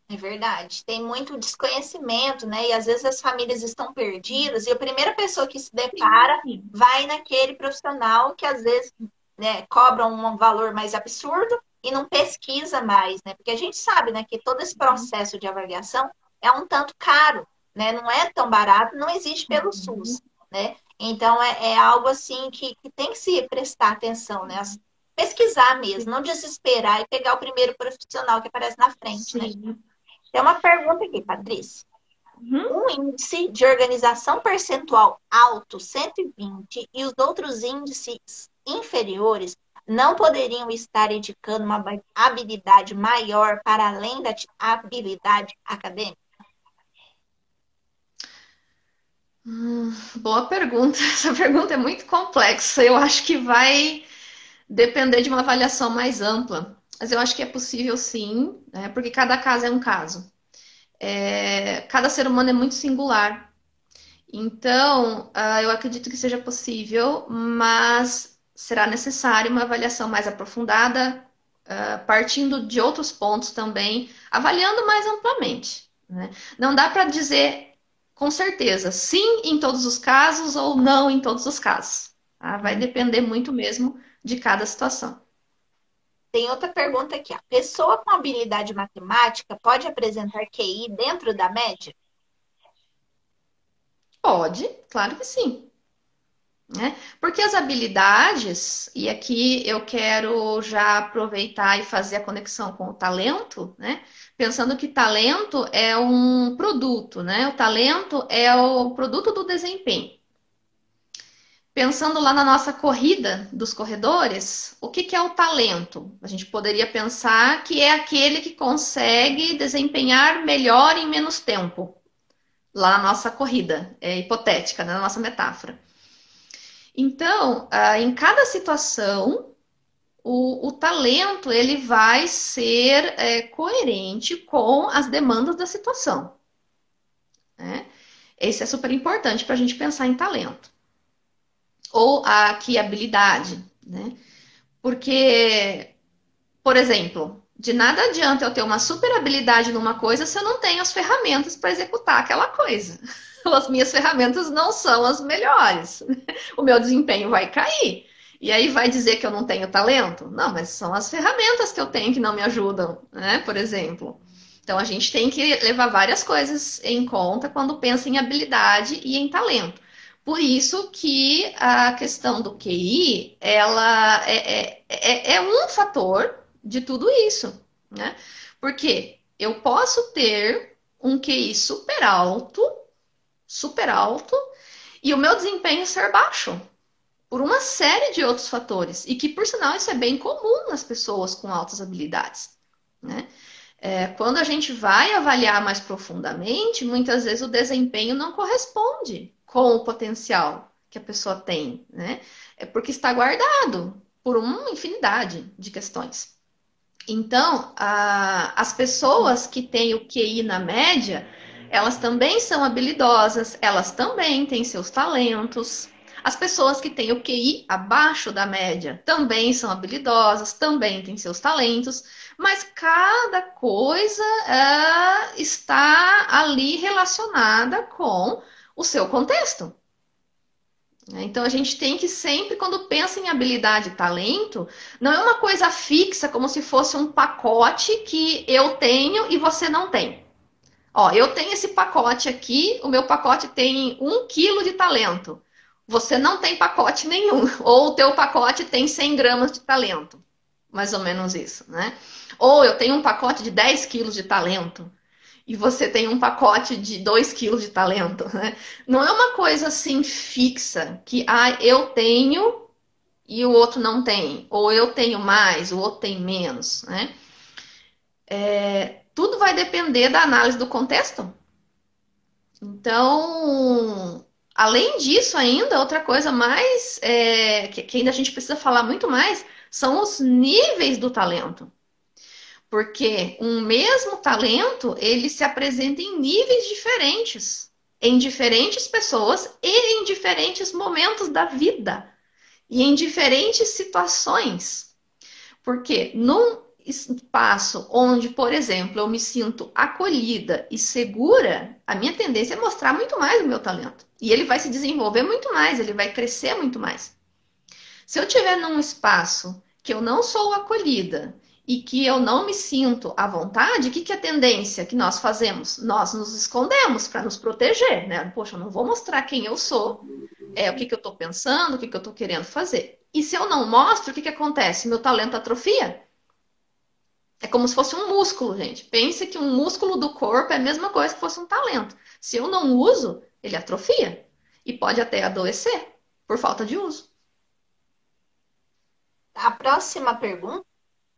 É verdade. Tem muito desconhecimento, né? E às vezes as famílias estão perdidas e a primeira pessoa que se depara Sim. vai naquele profissional que às vezes, né, cobra um valor mais absurdo e não pesquisa mais, né? Porque a gente sabe, né, que todo esse processo de avaliação é um tanto caro, né? Não é tão barato, não existe pelo SUS, né? Então é algo assim que tem que se prestar atenção, né? Pesquisar mesmo, não desesperar e pegar o primeiro profissional que aparece na frente, né? Sim. Tem uma pergunta aqui, Patrícia. Uhum. Um índice de organização percentual alto, 120, e os outros índices inferiores não poderiam estar indicando uma habilidade maior para além da habilidade acadêmica? Boa pergunta. Essa pergunta é muito complexa. Eu acho que vai depender de uma avaliação mais ampla. Mas eu acho que é possível sim, né? Porque cada caso é um caso. Cada ser humano é muito singular. Então, eu acredito que seja possível, mas será necessária uma avaliação mais aprofundada, partindo de outros pontos também, avaliando mais amplamente, né? Não dá para dizer com certeza sim em todos os casos ou não em todos os casos. Tá? Vai depender muito mesmo de cada situação. Tem outra pergunta aqui. A pessoa com habilidade matemática pode apresentar QI dentro da média? Pode, claro que sim. Né? Porque as habilidades, e aqui eu quero já aproveitar e fazer a conexão com o talento, né? Pensando que talento é um produto, né? O talento é o produto do desempenho. Pensando lá na nossa corrida dos corredores, o que é o talento? A gente poderia pensar que é aquele que consegue desempenhar melhor em menos tempo, lá na nossa corrida, é hipotética, né? Na nossa metáfora. Então, em cada situação, o talento ele vai ser coerente com as demandas da situação. Né? Esse é super importante para a gente pensar em talento. Ou aqui habilidade, né? Porque, por exemplo, de nada adianta eu ter uma super habilidade numa coisa se eu não tenho as ferramentas para executar aquela coisa. As minhas ferramentas não são as melhores. O meu desempenho vai cair. E aí vai dizer que eu não tenho talento? Não, mas são as ferramentas que eu tenho que não me ajudam, né? Por exemplo. Então a gente tem que levar várias coisas em conta quando pensa em habilidade e em talento. Por isso que a questão do QI, ela é um fator de tudo isso, né? Porque eu posso ter um QI super alto, e o meu desempenho ser baixo, por uma série de outros fatores, e que, por sinal, isso é bem comum nas pessoas com altas habilidades, né? Quando a gente vai avaliar mais profundamente, muitas vezes o desempenho não corresponde com o potencial que a pessoa tem, né? É porque está guardado por uma infinidade de questões. Então, as pessoas que têm o QI na média, elas também são habilidosas, elas também têm seus talentos. As pessoas que têm o QI abaixo da média também são habilidosas, também têm seus talentos, mas cada coisa está ali relacionada com o seu contexto. Então a gente tem que sempre, quando pensa em habilidade e talento, não é uma coisa fixa, como se fosse um pacote que eu tenho e você não tem. Ó, eu tenho esse pacote aqui, o meu pacote tem 1 quilo de talento. Você não tem pacote nenhum. Ou o teu pacote tem 100 gramas de talento. Mais ou menos isso, né? Ou eu tenho um pacote de 10 quilos de talento e você tem um pacote de 2 quilos de talento, né? Não é uma coisa assim fixa, que eu tenho e o outro não tem, ou eu tenho mais, o outro tem menos, né? Tudo vai depender da análise do contexto. Então, além disso, ainda, outra coisa mais que ainda a gente precisa falar muito mais são os níveis do talento. Porque um mesmo talento, ele se apresenta em níveis diferentes, em diferentes pessoas e em diferentes momentos da vida e em diferentes situações. Porque num espaço onde, por exemplo, eu me sinto acolhida e segura, a minha tendência é mostrar muito mais o meu talento. E ele vai se desenvolver muito mais, ele vai crescer muito mais. Se eu estiver num espaço que eu não sou acolhida e que eu não me sinto à vontade, o que é a tendência que nós fazemos? Nós nos escondemos para nos proteger, né? Poxa, eu não vou mostrar quem eu sou, o que eu estou pensando, o que eu estou querendo fazer. E se eu não mostro, o que acontece? Meu talento atrofia. É como se fosse um músculo, gente. Pense que um músculo do corpo é a mesma coisa que fosse um talento. Se eu não uso, ele atrofia. E pode até adoecer por falta de uso. A próxima pergunta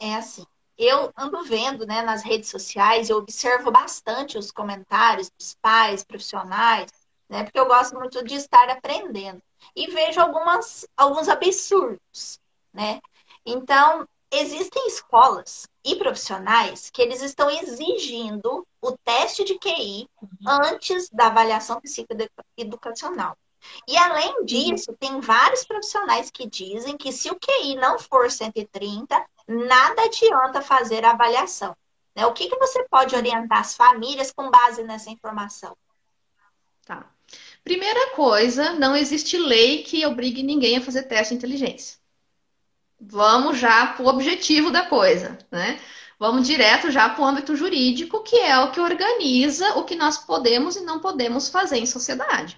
é assim. Eu ando vendo, né, nas redes sociais, eu observo bastante os comentários dos pais, profissionais, né, porque eu gosto muito de estar aprendendo. E vejo alguns absurdos, né? Então, existem escolas e profissionais que eles estão exigindo o teste de QI antes da avaliação psicoeducacional. E além disso, tem vários profissionais que dizem que se o QI não for 130, nada adianta fazer a avaliação. Né? O que você pode orientar as famílias com base nessa informação? Tá. Primeira coisa, não existe lei que obrigue ninguém a fazer teste de inteligência. Vamos já para o objetivo da coisa, né? Vamos direto já para o âmbito jurídico, que é o que organiza o que nós podemos e não podemos fazer em sociedade.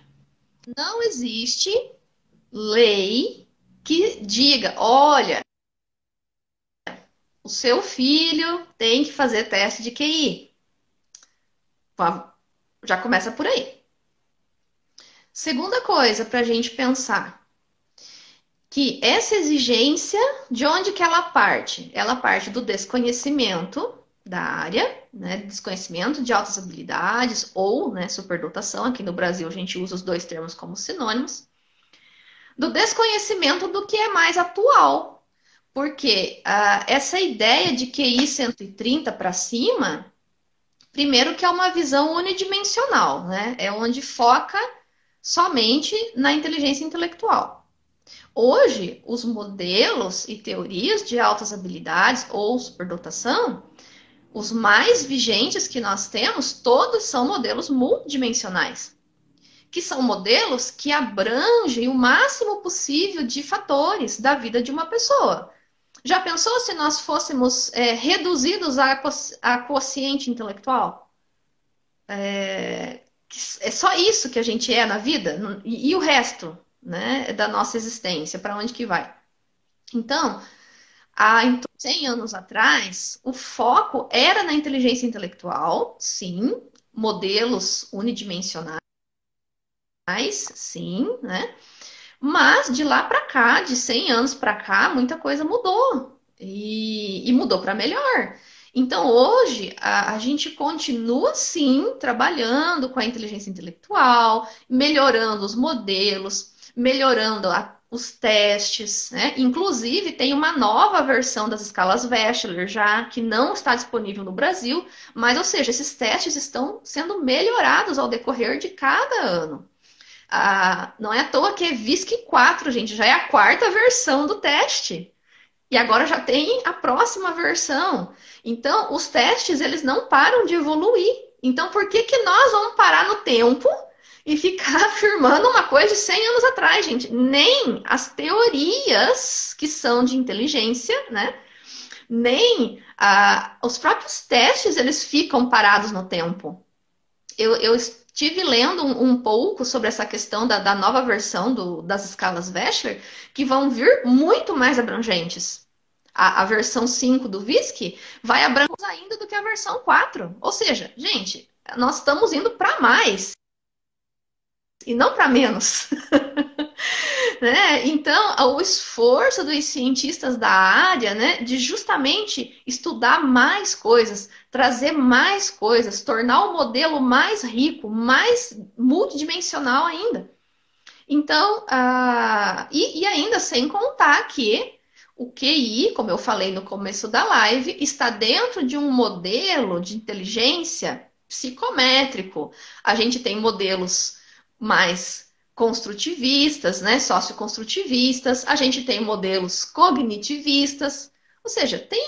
Não existe lei que diga, olha, o seu filho tem que fazer teste de QI. Já começa por aí. Segunda coisa para a gente pensar, que essa exigência, de onde que ela parte? Ela parte do desconhecimento da área, né? Desconhecimento de altas habilidades ou, né, superdotação. Aqui no Brasil a gente usa os dois termos como sinônimos. Do desconhecimento do que é mais atual. Porque essa ideia de QI 130 para cima, primeiro que é uma visão unidimensional, né? É onde foca somente na inteligência intelectual. Hoje, os modelos e teorias de altas habilidades ou superdotação, os mais vigentes que nós temos, todos são modelos multidimensionais, que são modelos que abrangem o máximo possível de fatores da vida de uma pessoa. Já pensou se nós fôssemos reduzidos a quociente intelectual? É só isso que a gente é na vida? E o resto, né, da nossa existência? Para onde que vai? Então, há 100 anos atrás, o foco era na inteligência intelectual, sim, modelos unidimensionais, sim, né? Mas de lá para cá, de 100 anos para cá, muita coisa mudou. E mudou para melhor. Então, hoje, a gente continua, sim, trabalhando com a inteligência intelectual, melhorando os modelos, melhorando os testes, né? Inclusive, tem uma nova versão das escalas Wechsler já, que não está disponível no Brasil, mas, ou seja, esses testes estão sendo melhorados ao decorrer de cada ano. Não é à toa que é VISC 4, gente, já é a quarta versão do teste. E agora já tem a próxima versão. Então, os testes, eles não param de evoluir. Então, por que nós vamos parar no tempo e ficar afirmando uma coisa de 100 anos atrás, gente? Nem as teorias que são de inteligência, né? Nem os próprios testes, eles ficam parados no tempo. Eu estive lendo um pouco sobre essa questão da nova versão das escalas Wechsler, que vão vir muito mais abrangentes. A versão 5 do VISC vai abranger ainda do que a versão 4. Ou seja, gente, nós estamos indo para mais e não para menos. né? Então, o esforço dos cientistas da área, né, de justamente estudar mais coisas, trazer mais coisas, tornar o modelo mais rico, mais multidimensional ainda. Então, e ainda sem contar que o QI, como eu falei no começo da live, está dentro de um modelo de inteligência psicométrico. A gente tem modelos mais construtivistas, né, socioconstrutivistas, a gente tem modelos cognitivistas, ou seja, tem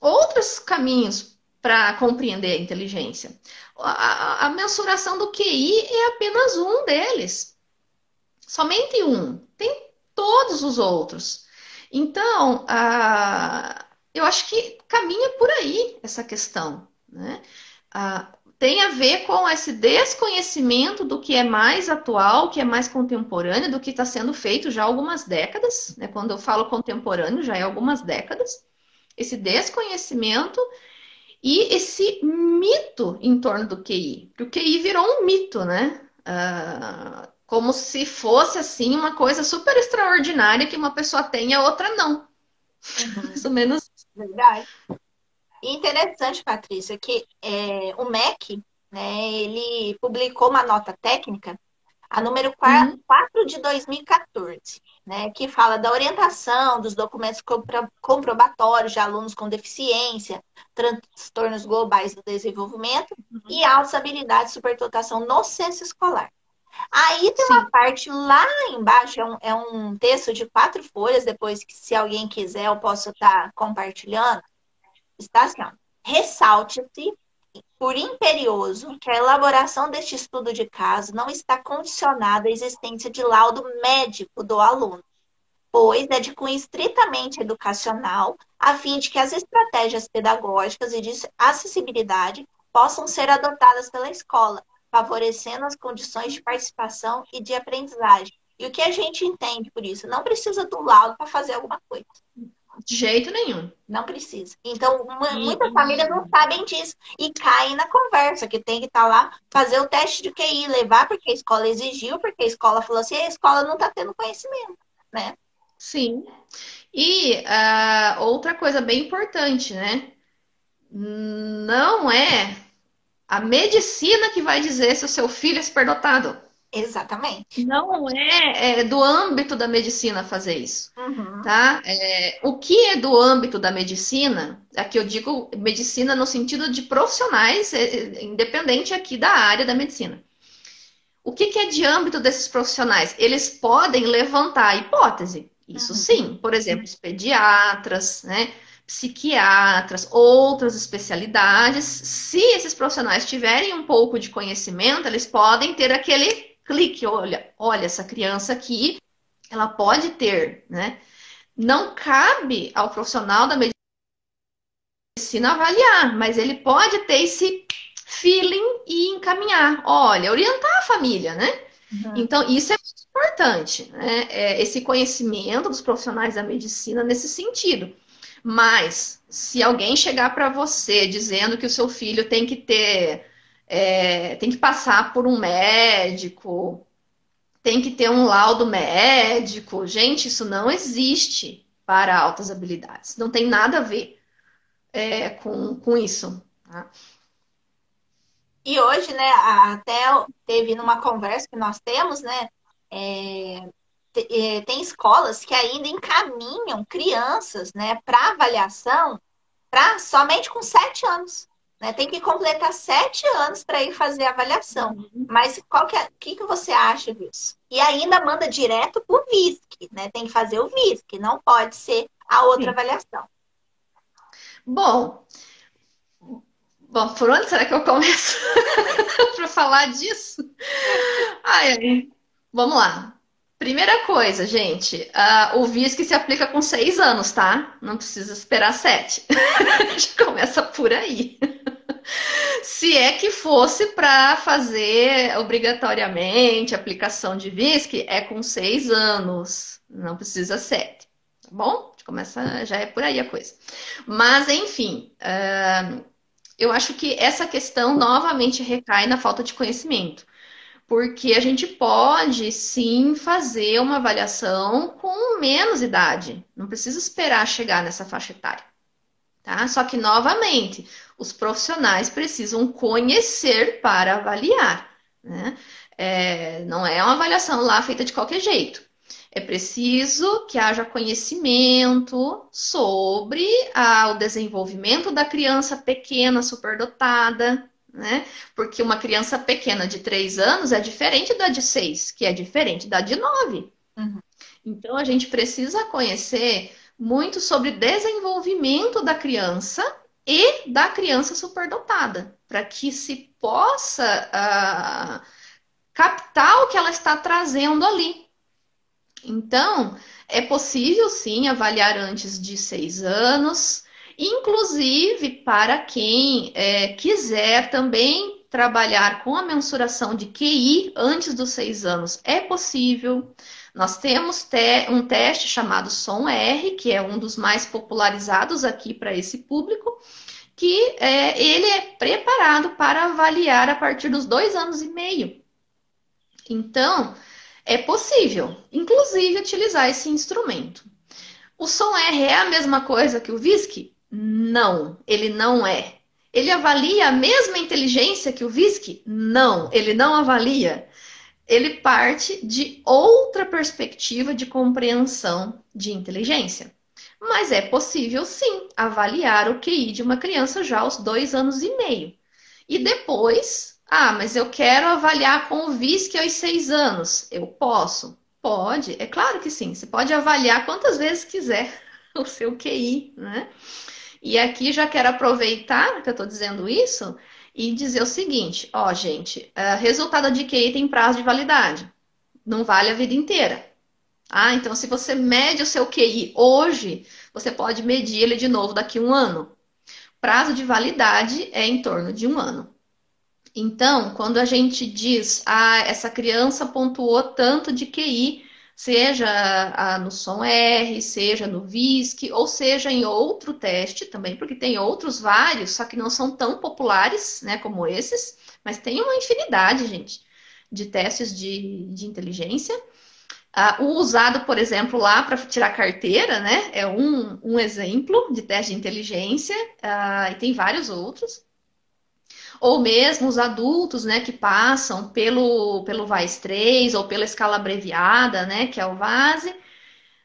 outros caminhos para compreender a inteligência. A mensuração do QI é apenas um deles. Somente um. Tem todos os outros. Então, eu acho que caminha por aí essa questão, né? Tem a ver com esse desconhecimento do que é mais atual, que é mais contemporâneo, do que está sendo feito já há algumas décadas, né? Quando eu falo contemporâneo, já é algumas décadas. Esse desconhecimento e esse mito em torno do QI. Porque o QI virou um mito, né? Como se fosse assim uma coisa super extraordinária que uma pessoa tem e a outra não. Mais ou menos. Verdade. E interessante, Patrícia, que o MEC, né, ele publicou uma nota técnica, a número 4 de 2014, né, que fala da orientação dos documentos comprobatórios de alunos com deficiência, transtornos globais do desenvolvimento e altas habilidades de superdotação no censo escolar. Aí tem uma parte lá embaixo, é um texto de 4 folhas, depois que, se alguém quiser, eu posso estar compartilhando. Está assim, ó. Ressalte-se por imperioso que a elaboração deste estudo de caso não está condicionada à existência de laudo médico do aluno, pois é de cunho estritamente educacional, a fim de que as estratégias pedagógicas e de acessibilidade possam ser adotadas pela escola, favorecendo as condições de participação e de aprendizagem. E o que a gente entende por isso? Não precisa do laudo para fazer alguma coisa. De jeito nenhum. Não precisa. Então, muitas famílias não sabem disso e caem na conversa, que tem que estar lá, fazer o teste de QI, levar porque a escola exigiu, porque a escola falou assim, a escola não está tendo conhecimento, né? Sim. E outra coisa bem importante, né? Não é a medicina que vai dizer se o seu filho é superdotado. Exatamente. Não é do âmbito da medicina fazer isso, Uhum. tá? O que é do âmbito da medicina, aqui eu digo medicina no sentido de profissionais, independente aqui da área da medicina. O que é de âmbito desses profissionais? Eles podem levantar a hipótese, isso sim. Por exemplo, os pediatras, né? Psiquiatras, outras especialidades. Se esses profissionais tiverem um pouco de conhecimento, eles podem ter aquele clique, olha essa criança aqui, ela pode ter, né? Não cabe ao profissional da medicina avaliar, mas ele pode ter esse feeling e encaminhar, olha, orientar a família, né? Então, isso é muito importante, né? Esse conhecimento dos profissionais da medicina nesse sentido. Mas, se alguém chegar para você dizendo que o seu filho tem que ter, tem que passar por um médico, tem que ter um laudo médico, gente, isso não existe para altas habilidades. Não tem nada a ver com isso. Tá? E hoje, né, até teve numa conversa que nós temos, né, tem escolas que ainda encaminham crianças, né, para avaliação somente com 7 anos. Né? Tem que completar 7 anos para ir fazer a avaliação. Mas o que você acha disso? E ainda manda direto para o VISC, né? Tem que fazer o VISC, não pode ser a outra avaliação. Bom, por onde será que eu começo para falar disso? Vamos lá. Primeira coisa, gente, o VISC se aplica com 6 anos, tá? Não precisa esperar 7. Já começa por aí. Se é que fosse para fazer obrigatoriamente aplicação de VISC, é com 6 anos, não precisa 7. Tá bom? Começa, já é por aí a coisa. Mas, enfim, eu acho que essa questão novamente recai na falta de conhecimento. Porque a gente pode sim fazer uma avaliação com menos idade. Não precisa esperar chegar nessa faixa etária. Tá? Só que, novamente, os profissionais precisam conhecer para avaliar. Né? Não é uma avaliação lá feita de qualquer jeito. É preciso que haja conhecimento sobre o desenvolvimento da criança pequena superdotada, né? Porque uma criança pequena de 3 anos é diferente da de 6, que é diferente da de 9. Uhum. Então, a gente precisa conhecer muito sobre desenvolvimento da criança e da criança superdotada, para que se possa captar o que ela está trazendo ali. Então, é possível sim avaliar antes de 6 anos, inclusive para quem quiser também trabalhar com a mensuração de QI antes dos 6 anos, é possível. Nós temos um teste chamado SOM-R, que é um dos mais popularizados aqui para esse público, que ele é preparado para avaliar a partir dos 2 anos e meio. Então, é possível, inclusive, utilizar esse instrumento. O SOM-R é a mesma coisa que o VISC? Não, ele não é. Ele avalia a mesma inteligência que o VISC? Não, ele não avalia. Ele parte de outra perspectiva de compreensão de inteligência. Mas é possível, sim, avaliar o QI de uma criança já aos 2 anos e meio. E depois, mas eu quero avaliar com o VISC aos 6 anos. Eu posso? Pode, é claro que sim. Você pode avaliar quantas vezes quiser o seu QI, né? E aqui já quero aproveitar que eu estou dizendo isso e dizer o seguinte, gente, resultado de QI tem prazo de validade, não vale a vida inteira. Então se você mede o seu QI hoje, você pode medir ele de novo daqui a 1 ano. Prazo de validade é em torno de 1 ano. Então, quando a gente diz, essa criança pontuou tanto de QI, seja no SOM-R, seja no VISC, ou seja em outro teste também, porque tem outros vários, só que não são tão populares, né, como esses, mas tem uma infinidade, gente, de testes de inteligência. O usado, por exemplo, lá para tirar carteira, né, é um exemplo de teste de inteligência, e tem vários outros. Ou mesmo os adultos, né, que passam pelo VAIS-3 ou pela escala abreviada, né, que é o VASE.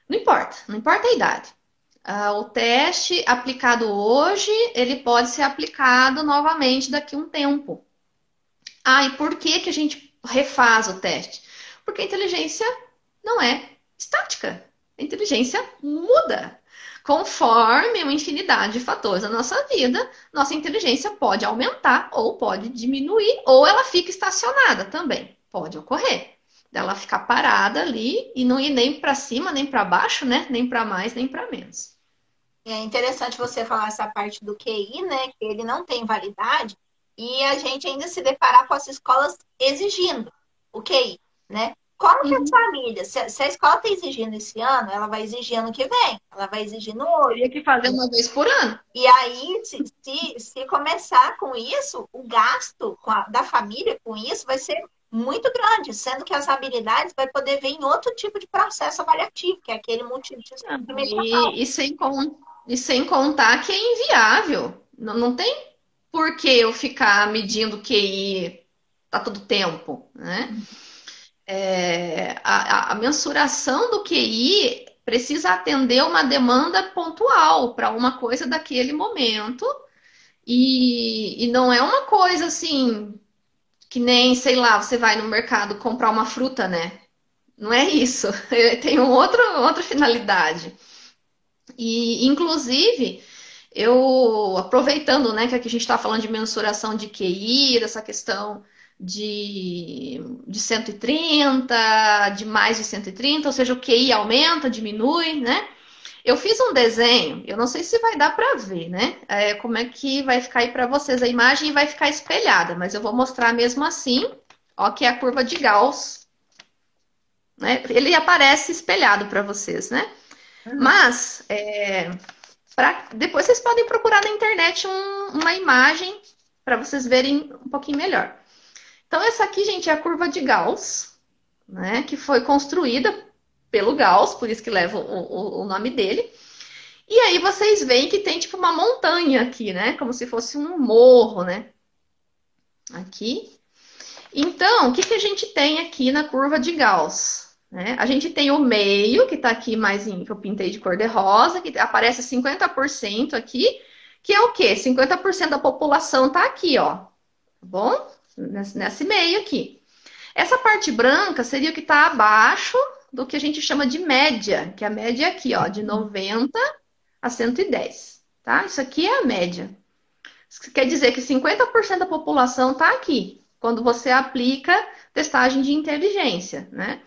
Não importa a idade. O teste aplicado hoje, ele pode ser aplicado novamente daqui a um tempo. E por que a gente refaz o teste? Porque a inteligência não é estática. A inteligência muda. Conforme uma infinidade de fatores da nossa vida, nossa inteligência pode aumentar ou pode diminuir, ou ela fica estacionada também. Pode ocorrer. Dela ficar parada ali e não ir nem para cima, nem para baixo, né? Nem para mais, nem para menos. É interessante você falar essa parte do QI, né? Que ele não tem validade e a gente ainda se deparar com as escolas exigindo o QI, né? Como que as famílias, se a escola está exigindo esse ano, ela vai exigir ano que vem, ela vai exigir no outro. Teria que fazer uma vez por ano. E aí, se começar com isso, o gasto da família com isso vai ser muito grande, sendo que as habilidades vai poder vir em outro tipo de processo avaliativo, que é aquele multidisciplinar. E sem contar que é inviável. Não tem por que eu ficar medindo QI a todo tempo, né? A mensuração do QI precisa atender uma demanda pontual para uma coisa daquele momento e não é uma coisa assim que nem, sei lá, você vai no mercado comprar uma fruta, né? Não é isso. Tem outra finalidade. E, inclusive, eu aproveitando, né, que aqui a gente está falando de mensuração de QI, dessa questão de 130, de mais de 130, ou seja, o QI aumenta, diminui, né? Eu fiz um desenho, eu não sei se vai dar para ver, né? Como é que vai ficar aí para vocês a imagem vai ficar espelhada, mas eu vou mostrar mesmo assim, ó, que é a curva de Gauss, né? Ele aparece espelhado para vocês, né? Mas, depois vocês podem procurar na internet uma imagem para vocês verem um pouquinho melhor. Então, essa aqui, gente, é a curva de Gauss, né? Que foi construída pelo Gauss, por isso que leva o nome dele. E aí vocês veem que tem tipo uma montanha aqui, né? Como se fosse um morro, né? Aqui. Então, o que, que a gente tem aqui na curva de Gauss? Né? A gente tem o meio, que está aqui mais que eu pintei de cor de rosa, que aparece 50% aqui, que é o quê? 50% da população está aqui, ó. Tá bom? Nesse meio aqui. Essa parte branca seria o que está abaixo do que a gente chama de média, que a média é aqui, ó, de 90 a 110, tá? Isso aqui é a média. Isso quer dizer que 50% da população está aqui, quando você aplica testagem de inteligência, né?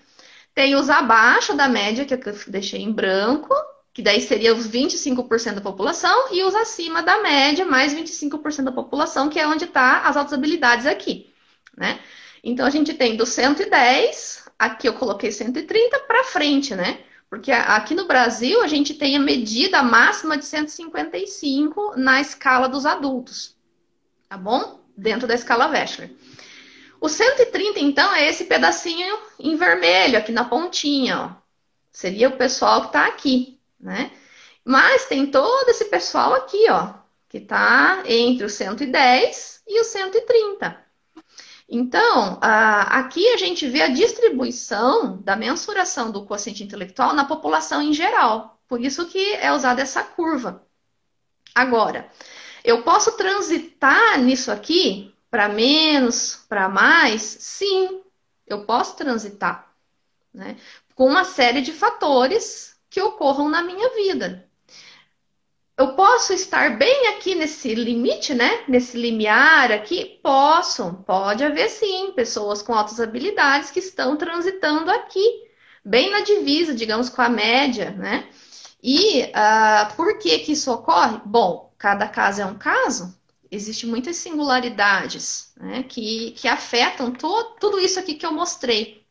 Tem os abaixo da média, que eu deixei em branco, que daí seria os 25% da população, e os acima da média, mais 25% da população, que é onde está as altas habilidades aqui, né? Então, a gente tem do 110, aqui eu coloquei 130 para frente, né? Porque aqui no Brasil a gente tem a medida máxima de 155 na escala dos adultos, tá bom? Dentro da escala Wechsler. O 130, então, é esse pedacinho em vermelho, aqui na pontinha, ó. Seria o pessoal que está aqui, né? Mas tem todo esse pessoal aqui, ó, que está entre o 110 e o 130. Então, aqui a gente vê a distribuição da mensuração do quociente intelectual na população em geral. Por isso que é usada essa curva. Agora, eu posso transitar nisso aqui para menos, para mais? Sim, eu posso transitar, né? Com uma série de fatores que ocorram na minha vida. Eu posso estar bem aqui nesse limite, né? Nesse limiar aqui? Posso. Pode haver sim pessoas com altas habilidades que estão transitando aqui, bem na divisa, digamos, com a média, né? E por que que isso ocorre? Bom, cada caso é um caso. Existem muitas singularidades, né, que afetam tudo isso aqui que eu mostrei.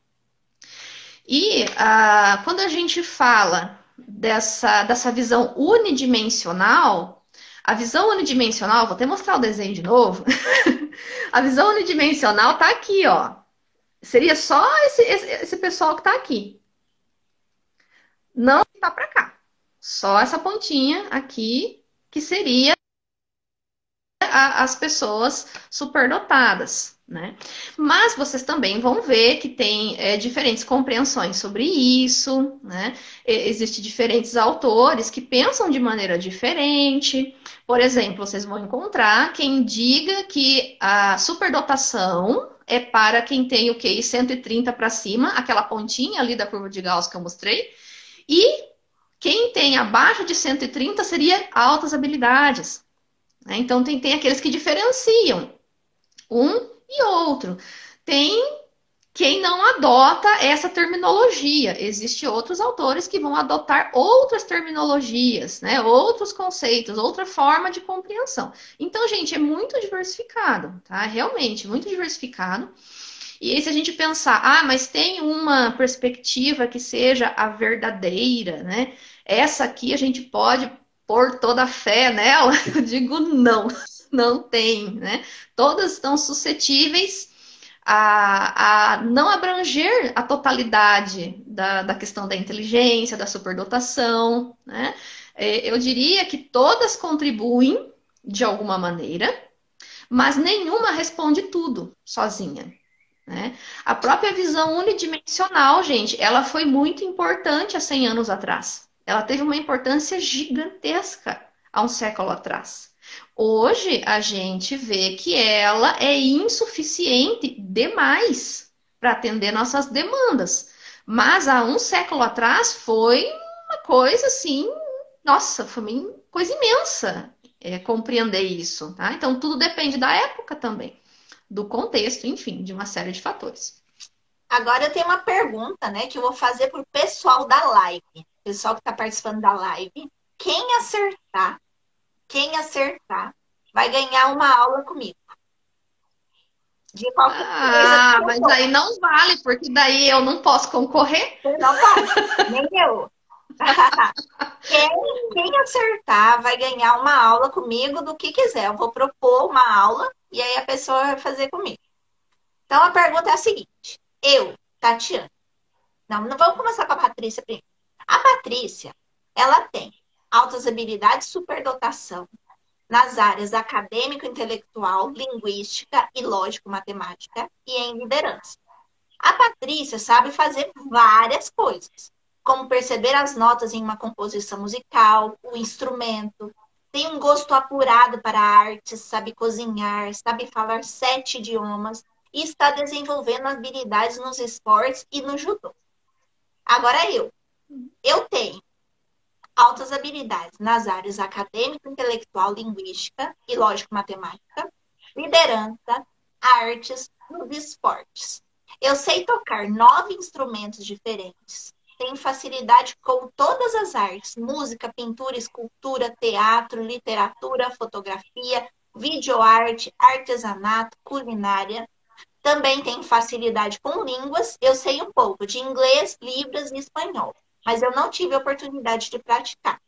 E quando a gente fala dessa visão unidimensional, a visão unidimensional, vou até mostrar o desenho de novo. A visão unidimensional está aqui, ó. Seria só esse pessoal que está aqui. Não está para cá. Só essa pontinha aqui, que seria as pessoas superdotadas, né? Mas vocês também vão ver que tem diferentes compreensões sobre isso, né? Existem diferentes autores que pensam de maneira diferente. Por exemplo, vocês vão encontrar quem diga que a superdotação é para quem tem o QI 130 para cima, aquela pontinha ali da curva de Gauss que eu mostrei, e quem tem abaixo de 130 seria altas habilidades. Então, tem aqueles que diferenciam um e outro. Tem quem não adota essa terminologia. Existem outros autores que vão adotar outras terminologias, né? Outros conceitos, outra forma de compreensão. Então, gente, é muito diversificado, tá? Realmente, muito diversificado. E aí, se a gente pensar, mas tem uma perspectiva que seja a verdadeira, né? Essa aqui a gente pode pôr toda a fé nela? Eu digo não, não tem, né? Todas estão suscetíveis a não abranger a totalidade da questão da inteligência, da superdotação, né? Eu diria que todas contribuem de alguma maneira, mas nenhuma responde tudo sozinha, né? A própria visão unidimensional, gente, ela foi muito importante há 100 anos atrás. Ela teve uma importância gigantesca há um século atrás. Hoje, a gente vê que ela é insuficiente demais para atender nossas demandas. Mas há um século atrás foi uma coisa assim, nossa, foi uma coisa imensa compreender isso, tá? Então, tudo depende da época também, do contexto, enfim, de uma série de fatores. Agora eu tenho uma pergunta, né, que eu vou fazer para o pessoal da live. Pessoal que está participando da live. Quem acertar, vai ganhar uma aula comigo. De qualquer coisa. Mas aí não vale, porque daí eu não posso concorrer. Não pode, nem eu. Quem acertar vai ganhar uma aula comigo do que quiser. Eu vou propor uma aula e aí a pessoa vai fazer comigo. Então a pergunta é a seguinte: eu, Tatiana, não vamos começar com a Patrícia primeiro. A Patrícia, ela tem altas habilidades, superdotação nas áreas acadêmico, intelectual, linguística e lógico-matemática e em liderança. A Patrícia sabe fazer várias coisas, como perceber as notas em uma composição musical, o instrumento, tem um gosto apurado para artes, sabe cozinhar, sabe falar 7 idiomas e está desenvolvendo habilidades nos esportes e no judô. Agora eu tenho altas habilidades nas áreas acadêmico, intelectual, linguística e lógico-matemática, liderança, artes, nos esportes. Eu sei tocar 9 instrumentos diferentes. Tenho facilidade com todas as artes: música, pintura, escultura, teatro, literatura, fotografia, videoarte, artesanato, culinária. Também tenho facilidade com línguas. Eu sei um pouco de inglês, libras e espanhol, mas eu não tive oportunidade de praticar.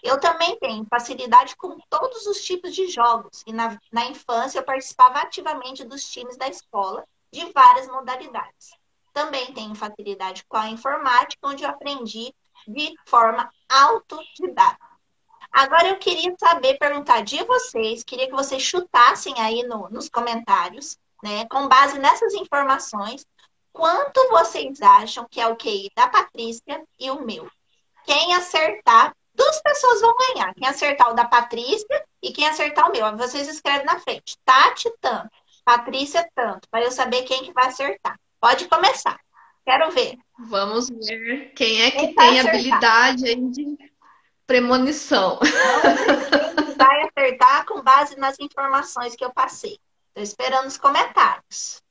Eu também tenho facilidade com todos os tipos de jogos. E na infância eu participava ativamente dos times da escola, de várias modalidades. Também tenho facilidade com a informática, onde eu aprendi de forma autodidata. Agora eu queria saber, perguntar de vocês, queria que vocês chutassem aí nos comentários, né, com base nessas informações, quanto vocês acham que é o QI da Patrícia e o meu. Quem acertar, 2 pessoas vão ganhar. Quem acertar o da Patrícia e quem acertar o meu. Vocês escrevem na frente. Tati, tanto. Patrícia, tanto. Para eu saber quem que vai acertar. Pode começar. Quero ver. Vamos ver quem é que Quem vai tem acertar? habilidade aí de premonição. Vamos ver quem vai acertar com base nas informações que eu passei. Estou esperando os comentários.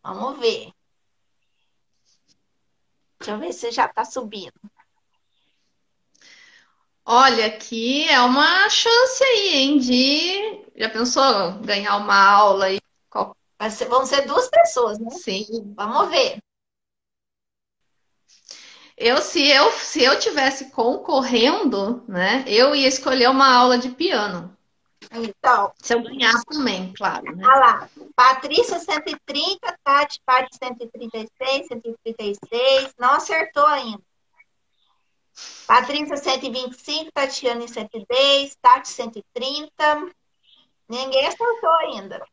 Vamos ver. Deixa eu ver se já está subindo. Olha, aqui é uma chance aí, hein, Já pensou ganhar uma aula aí? Vão ser 2 pessoas, né? Sim. Vamos ver. Se eu tivesse concorrendo, né, eu ia escolher uma aula de piano. Então, Se eu ganhar também, claro, né? olha lá. Patrícia 130, Tati Paty 136, 136. Não acertou ainda. Patrícia 125, Tatiane 110, Tati 130. Ninguém acertou ainda.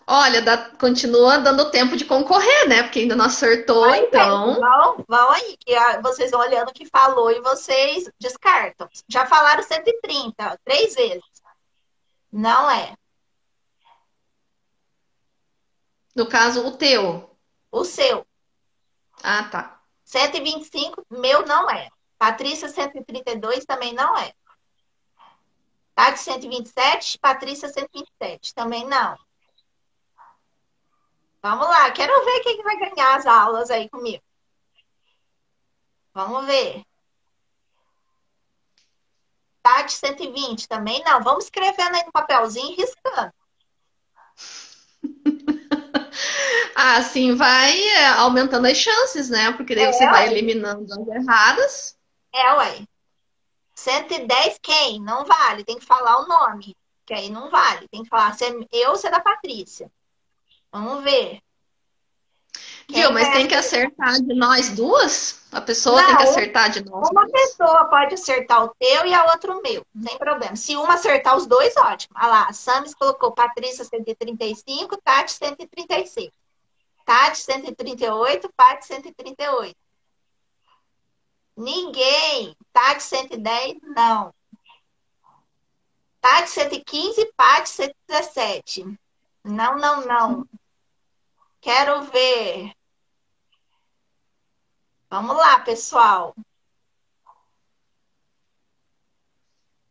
Olha, continua dando tempo de concorrer, né? Porque ainda não acertou, Aí, gente, então. vão aí, que vocês vão olhando o que falou e vocês descartam. Já falaram 130, 3 vezes. Não é. No caso, o teu. O seu. Ah, tá. 125, meu não é. Patrícia 132 também não é. Tati 127, Patrícia 127 também não. Vamos lá, quero ver quem vai ganhar as aulas aí comigo. Vamos ver. Tati 120 também não. Vamos escrevendo aí no papelzinho e riscando. Ah, assim vai aumentando as chances, né? Porque daí você vai Ué. eliminando as erradas. Ué. 110 quem? Não vale. Tem que falar o nome. Que aí não vale. Tem que falar se é eu ou se é da Patrícia. Vamos ver. Viu? Quem Mas vai tem que acertar? acertar de nós duas? A pessoa tem que Não, acertar de nós uma duas? pessoa pode acertar o teu e a outra o meu. Não tem problema. Se uma acertar os dois, ótimo. Olha lá, a Samis colocou Patrícia 135, Tati 136. Tati 138, Paty 138. Ninguém. Tati 110, não. Tati 115, Paty 117. Não, não, não. Quero ver. Vamos lá, pessoal.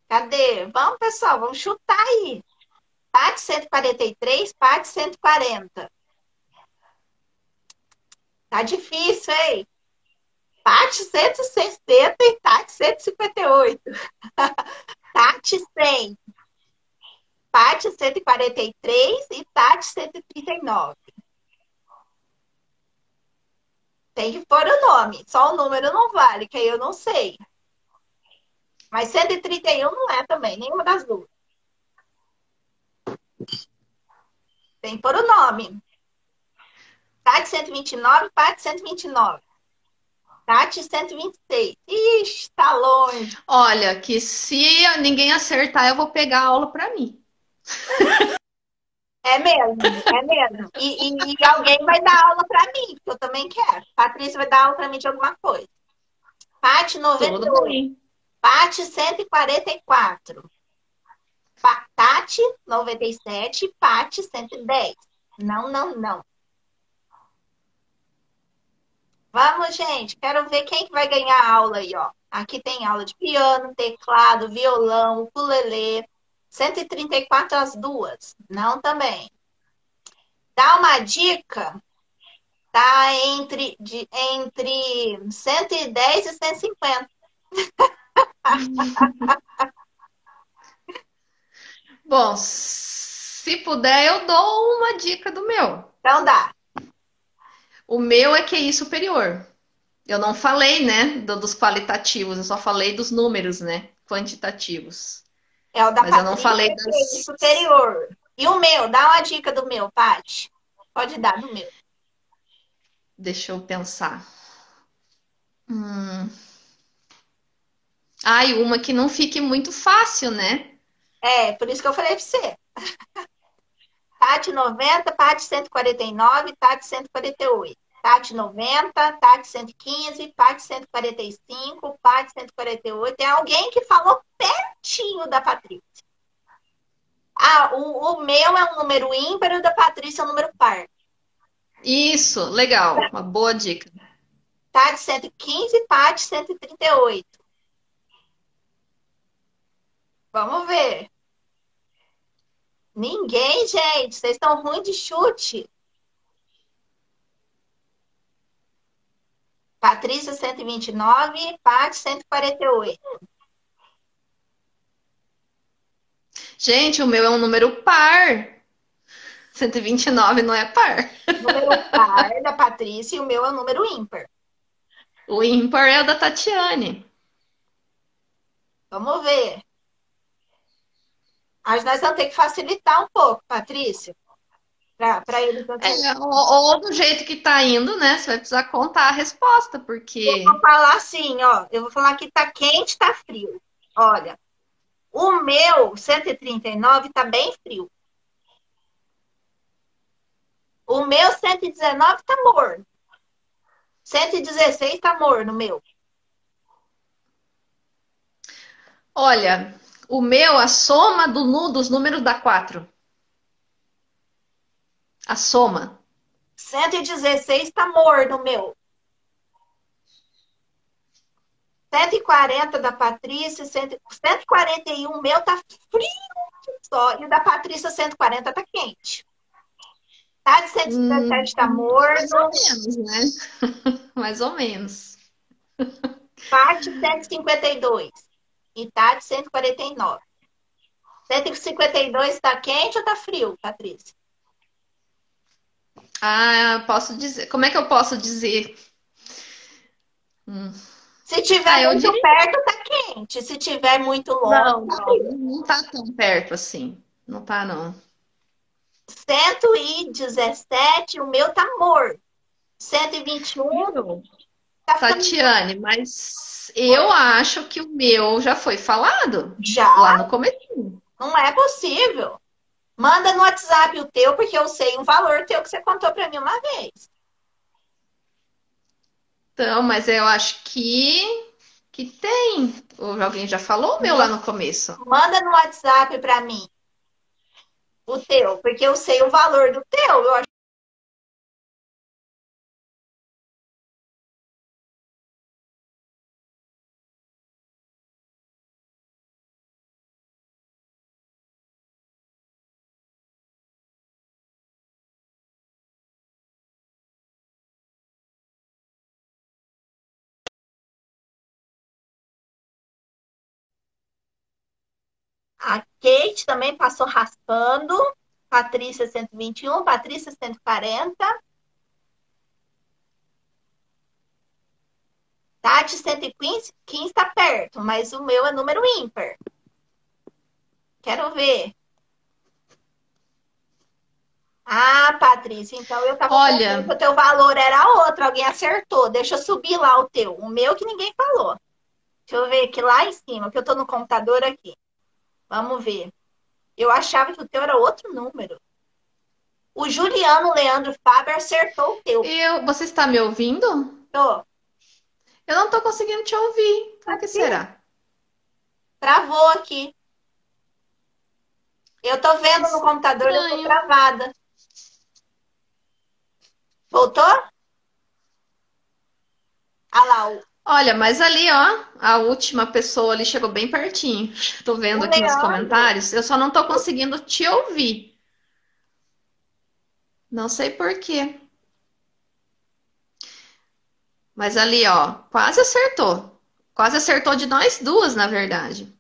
Cadê? Vamos, pessoal, vamos chutar aí. Paty 143, Paty 140. Tá difícil, hein? Tati 160 e Tati 158. Tati 100. Paty 143 e Tati 139. Tem que pôr o nome. Só o número não vale, que aí eu não sei. Mas 131 não é também, nenhuma das duas. Tem que pôr o nome. Tati 129, Pati 129. Tati 126. Ixi, tá longe. Olha, que se ninguém acertar, eu vou pegar a aula para mim. É mesmo, é mesmo. E alguém vai dar aula para mim, porque eu também quero. Patrícia vai dar aula para mim de alguma coisa. Pati Tudo 98. bem. Pati 144. Tati 97. Pati 110. Não, não, não. Vamos, gente. Quero ver quem que vai ganhar a aula aí, ó. Aqui tem aula de piano, teclado, violão, ukulele. 134 as duas. Não também. Dá uma dica. Tá entre 110 e 150. Bom, se puder, eu dou uma dica do meu. Então dá. O meu é QI superior. Eu não falei, né, dos qualitativos, eu só falei dos números, né, quantitativos. É o da Mas eu não Patrícia, falei que é das. superior. E o meu? Dá uma dica do meu, Paty. Pode dar do meu. Deixa eu pensar. Hum. Ai, uma que não fique muito fácil, né? É, por isso que eu falei pra você. Tati 90, Tati 149, Tati 148. Tati 90, Tati 115, Tati 145, Tati 148. Tem alguém que falou pertinho da Patrícia. Ah, o meu é um número ímpar e o da Patrícia é um número par. Isso, legal, uma boa dica. Tati 115, Tati 138. Vamos ver. Ninguém, gente. Vocês estão ruins de chute. Patrícia 129, Paty 148. Gente, o meu é um número par. 129 não é par. Número par da Patrícia e o meu é o número ímpar. O ímpar é o da Tatiane. Vamos ver. Mas nós vamos ter que facilitar um pouco, Patrícia, para eles acertarem. É, ou do jeito que tá indo, né? Você vai precisar contar a resposta, Eu vou porque. falar assim, ó. Eu vou falar que tá quente, tá frio. Olha, o meu 139 tá bem frio. O meu 119 tá morno. 116 tá morno, meu. Olha, o meu, a soma dos números dá 4. A soma. 116 tá morno, meu. 140 da Patrícia, 141 meu tá frio só. E o da Patrícia 140 tá quente. Tá de 117 tá Mais ou morno. menos, né? Mais ou menos. Parte 152. E tá de 149. 152 tá quente ou tá frio, Patrícia? Ah, posso dizer. Como é que eu posso dizer? Hum. Se tiver Ah, eu muito diria. perto, tá quente. Se tiver muito longe, Não, tá não, frio. não tá tão perto assim. Não tá, não. 117, o meu tá morno. 121, Viu? tá ficando Tatiane, mas eu acho que o meu já foi falado lá já. no começo. Não é possível. Manda no WhatsApp o teu, porque eu sei um valor teu que você contou para mim uma vez. Então, mas eu acho que tem. Ou alguém já falou o meu lá no começo. Manda no WhatsApp para mim o teu, porque eu sei o valor do teu. Eu acho a Kate também passou raspando. Patrícia 121, Patrícia 140. Tati 115 está perto, mas o meu é número ímpar. Quero ver. Ah, Patrícia, então eu tava pensando que Olha, o teu valor era outro, alguém acertou. Deixa eu subir lá o teu. O meu que ninguém falou. Deixa eu ver aqui lá em cima, que eu tô no computador aqui. Vamos ver. Eu achava que o teu era outro número. O Juliano Leandro Faber acertou o teu. você está me ouvindo? Tô. Eu não estou conseguindo te ouvir. Por que Aqui, será? travou aqui. Eu tô Que vendo no computador, eu tô estranho. travada. Voltou? Ah lá, Olha, mas ali, ó, a última pessoa ali chegou bem pertinho. Tô vendo o aqui nos Leandro. comentários. Eu só não tô conseguindo te ouvir. Não sei por quê. Mas ali, ó, quase acertou. Quase acertou de nós duas, na verdade.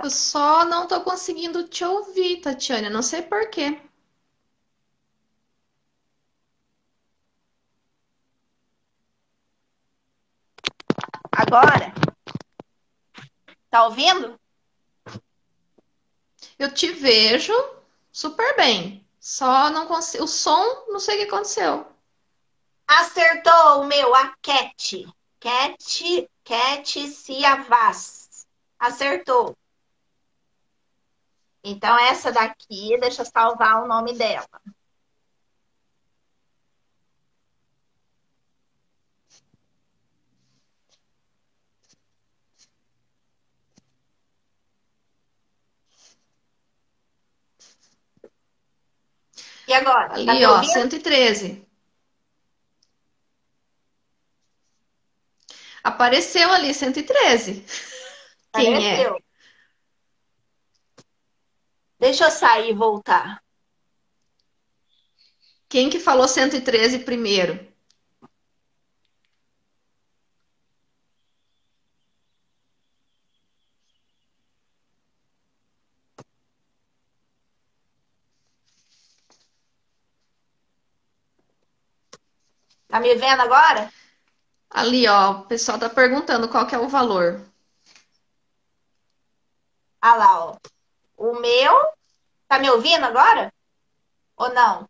Eu só não tô conseguindo te ouvir, Tatiana. Não sei por quê. Agora? Tá ouvindo? Eu te vejo super bem. Só não consigo. O som, não sei o que aconteceu. Acertou o meu, a Cat. Cat Ciavaz. Acertou. Então, essa daqui, deixa eu salvar o nome dela. E agora? Tá Ali, me ó, ouvindo? 113. Apareceu ali 113. Quem é? Apareceu. Deixa eu sair e voltar. Quem que falou 113 primeiro? Tá me vendo agora? Ali, ó, o pessoal tá perguntando qual que é o valor. Ah lá, ó. O meu. Tá me ouvindo agora? Ou não?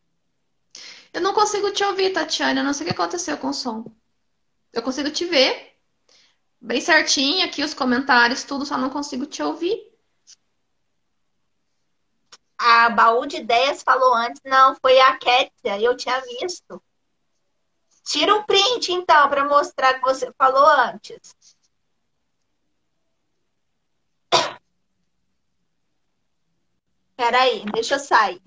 Eu não consigo te ouvir, Tatiana. Eu não sei o que aconteceu com o som. Eu consigo te ver bem certinho aqui, os comentários, tudo, só não consigo te ouvir. A Baú de Ideias falou antes. Não, foi a Kétia. Eu tinha visto. Tira um print, então, para mostrar que você falou antes. Peraí, deixa eu sair.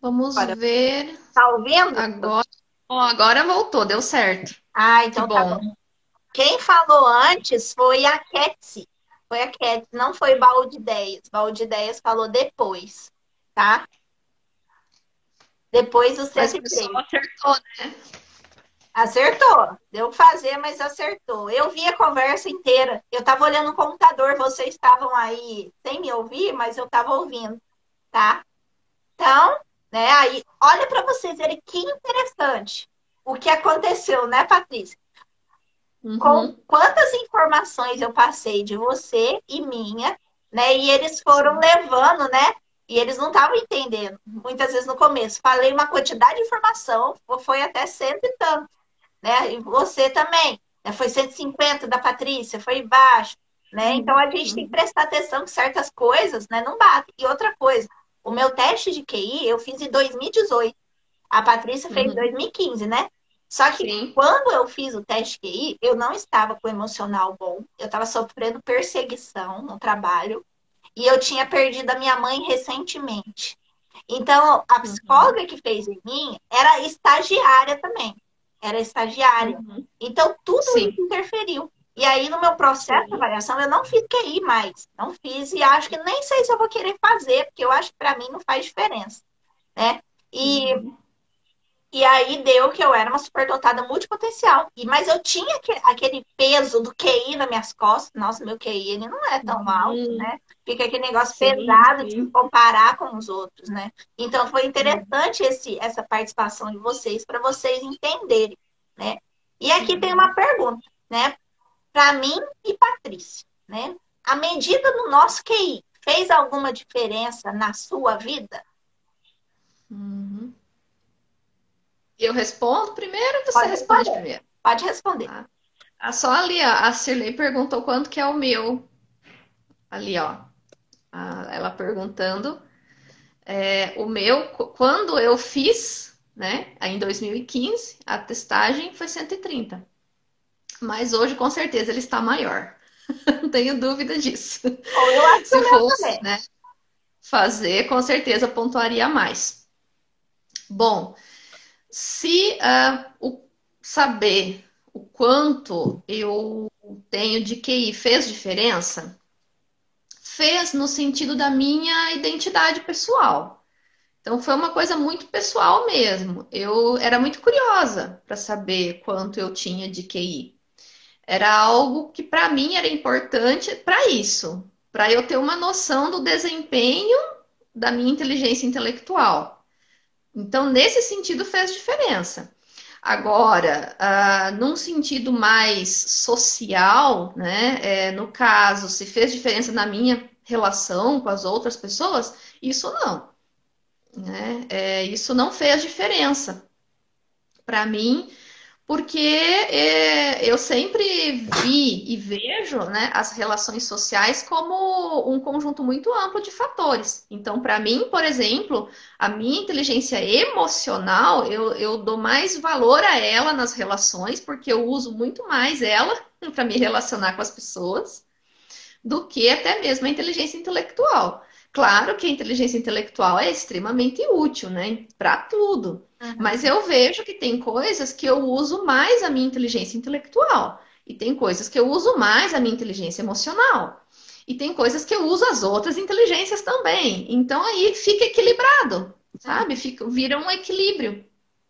Vamos Agora, ver tá ouvindo? agora. Ó, agora voltou, deu certo. Ah, Que então tá bom. bom. Quem falou antes foi a Ketsi. Foi a Ketsi, não foi Baú de Ideias. Baú de Ideias falou depois, tá? Depois do Mas cento o e pessoal três. acertou, né? Acertou. Deu fazer, mas acertou. Eu vi a conversa inteira. Eu estava olhando o computador, vocês estavam aí sem me ouvir, mas eu estava ouvindo, tá? Então, né, aí, olha para vocês verem que interessante o que aconteceu, né, Patrícia? Com Uhum. quantas informações eu passei de você e minha, né? E eles foram Sim. levando, né? E eles não estavam entendendo, muitas vezes no começo. Falei uma quantidade de informação, foi até cento e tanto, né? E você também, né? Foi 150 da Patrícia, foi baixo, né? Então a gente tem que Uhum. prestar atenção que certas coisas, né, não batem. E outra coisa, o meu teste de QI eu fiz em 2018. A Patrícia fez em Uhum. 2015, né? Só que Sim. quando eu fiz o teste QI, eu não estava com o emocional bom, eu estava sofrendo perseguição no trabalho e eu tinha perdido a minha mãe recentemente. Então, a Uhum. psicóloga que fez em mim era estagiária também. Era estagiária. Uhum. Então, tudo isso Sim. interferiu. E aí, no meu processo de Sim. avaliação, eu não fiz QI mais. Não fiz e acho que nem sei se eu vou querer fazer, porque eu acho que para mim não faz diferença, né? E Uhum. e aí deu que eu era uma superdotada multipotencial. Mas eu tinha aquele peso do QI nas minhas costas. Nossa, meu QI ele não é tão alto, Uhum. né? Fica aquele negócio Sim, pesado de se sim. comparar com os outros, né? Então foi Uhum. interessante essa participação de vocês para vocês entenderem, né? E aqui tem uma Uhum. pergunta, né? Para mim e Patrícia, né? A medida do nosso QI fez alguma diferença na sua vida? Uhum. Eu respondo primeiro ou você Pode responde responder. primeiro? Pode responder. Tá? Só ali, ó, a Cirlei perguntou quanto que é o meu. Ali, ó. Ela perguntando. O meu, quando eu fiz, né, em 2015, a testagem foi 130. Mas hoje, com certeza, ele está maior. Não tenho dúvida disso. Ou eu acho que Se o meu fosse, também. né, fazer, com certeza pontuaria mais. Bom, se saber o quanto eu tenho de QI fez diferença, fez no sentido da minha identidade pessoal. Então foi uma coisa muito pessoal mesmo. Eu era muito curiosa para saber quanto eu tinha de QI. Era algo que para mim era importante para isso, para eu ter uma noção do desempenho da minha inteligência intelectual. Então, nesse sentido, fez diferença. Agora, num sentido mais social, né? No caso, se fez diferença na minha relação com as outras pessoas, isso não, né? Isso não fez diferença para mim, porque eu sempre vi e vejo, né, as relações sociais como um conjunto muito amplo de fatores. Então, para mim, por exemplo, a minha inteligência emocional, eu dou mais valor a ela nas relações, porque eu uso muito mais ela para me relacionar com as pessoas do que até mesmo a inteligência intelectual. Claro que a inteligência intelectual é extremamente útil, né, para tudo. Mas Uhum, eu vejo que tem coisas que eu uso mais a minha inteligência intelectual e tem coisas que eu uso mais a minha inteligência emocional. E tem coisas que eu uso as outras inteligências também. Então aí fica equilibrado, sabe? uhum, Vira um equilíbrio,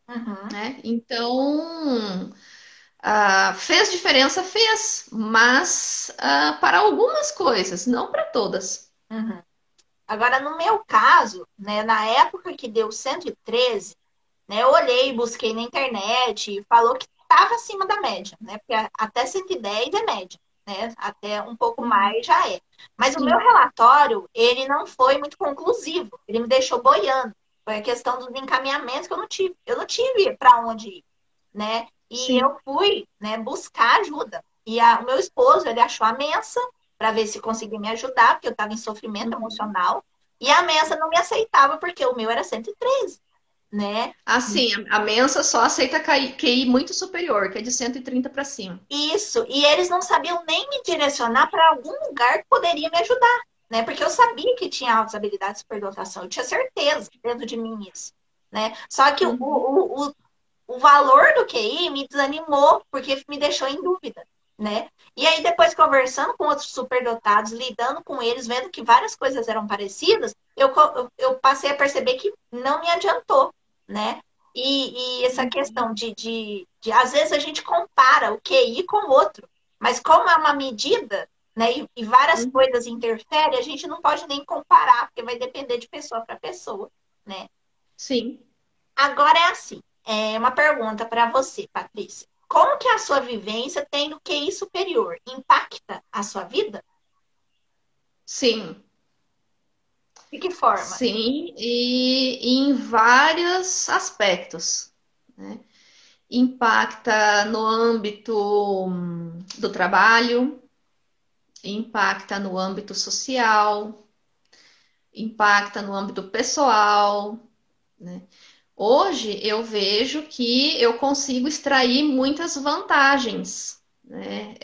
uhum, né? Então, fez diferença, fez, mas para algumas coisas, não para todas. uhum. Agora, no meu caso, né, na época que deu 113, né, eu olhei, busquei na internet e falou que estava acima da média, né? Porque até 110 é média, né? Até um pouco Uhum. mais já é. Mas o meu Sim. relatório, ele não foi muito conclusivo. Ele me deixou boiando. Foi a questão dos encaminhamentos que eu não tive. Eu não tive para onde ir, né? E Sim. eu fui, né, buscar ajuda. E o meu esposo, ele achou a mensa para ver se conseguia me ajudar, porque eu estava em sofrimento Uhum. emocional. E a mensa não me aceitava porque o meu era 113, né? Assim, a Mensa só aceita QI muito superior, que é de 130 para cima. Isso, e eles não sabiam nem me direcionar para algum lugar que poderia me ajudar, né? Porque eu sabia que tinha altas habilidades de superdotação, eu tinha certeza dentro de mim isso, né? Só que Uhum. o valor do QI me desanimou, porque me deixou em dúvida, né? E aí, depois conversando com outros superdotados, lidando com eles, vendo que várias coisas eram parecidas, eu passei a perceber que não me adiantou, né? E essa questão às vezes a gente compara o QI com o outro, mas como é uma medida, né, e várias Uhum. coisas interferem, a gente não pode nem comparar, porque vai depender de pessoa para pessoa, né? Sim. Agora é assim, é uma pergunta para você, Patrícia. Como que a sua vivência tem no QI superior impacta a sua vida? Sim. De que forma? Sim, e em vários aspectos, né? Impacta no âmbito do trabalho, impacta no âmbito social, impacta no âmbito pessoal, né? Hoje eu vejo que eu consigo extrair muitas vantagens, né,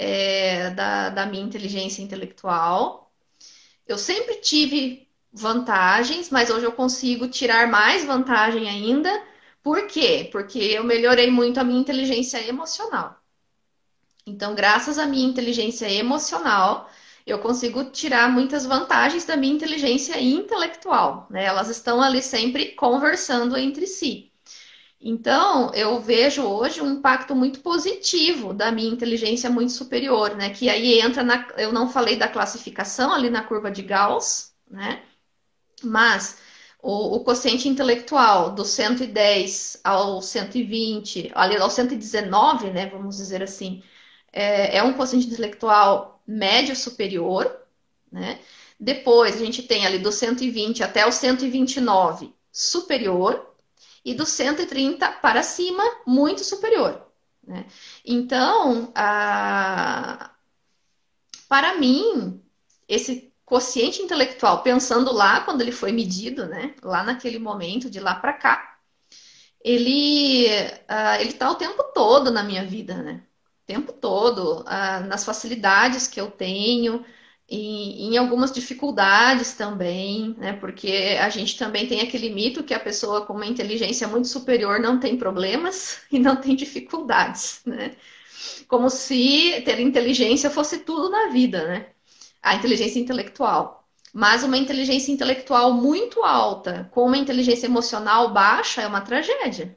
da minha inteligência intelectual. Eu sempre tive vantagens, mas hoje eu consigo tirar mais vantagem ainda. Por quê? Porque eu melhorei muito a minha inteligência emocional. Então, graças à minha inteligência emocional, eu consigo tirar muitas vantagens da minha inteligência intelectual, né? Elas estão ali sempre conversando entre si. Então, eu vejo hoje um impacto muito positivo da minha inteligência muito superior, né? Que aí entra na. Eu não falei da classificação ali na curva de Gauss, né? Mas o quociente intelectual do 110 ao 120, ali ao 119, né? Vamos dizer assim, é um quociente intelectual médio superior, né? Depois a gente tem ali do 120 até o 129 superior e do 130 para cima muito superior, né? Então, para mim, esse quociente intelectual, pensando lá quando ele foi medido, né? Lá naquele momento, de lá para cá, ele ele está o tempo todo na minha vida, né? O tempo todo, nas facilidades que eu tenho, em algumas dificuldades também, né? Porque a gente também tem aquele mito que a pessoa com uma inteligência muito superior não tem problemas e não tem dificuldades, né? Como se ter inteligência fosse tudo na vida, né? A inteligência intelectual. Mas uma inteligência intelectual muito alta com uma inteligência emocional baixa é uma tragédia.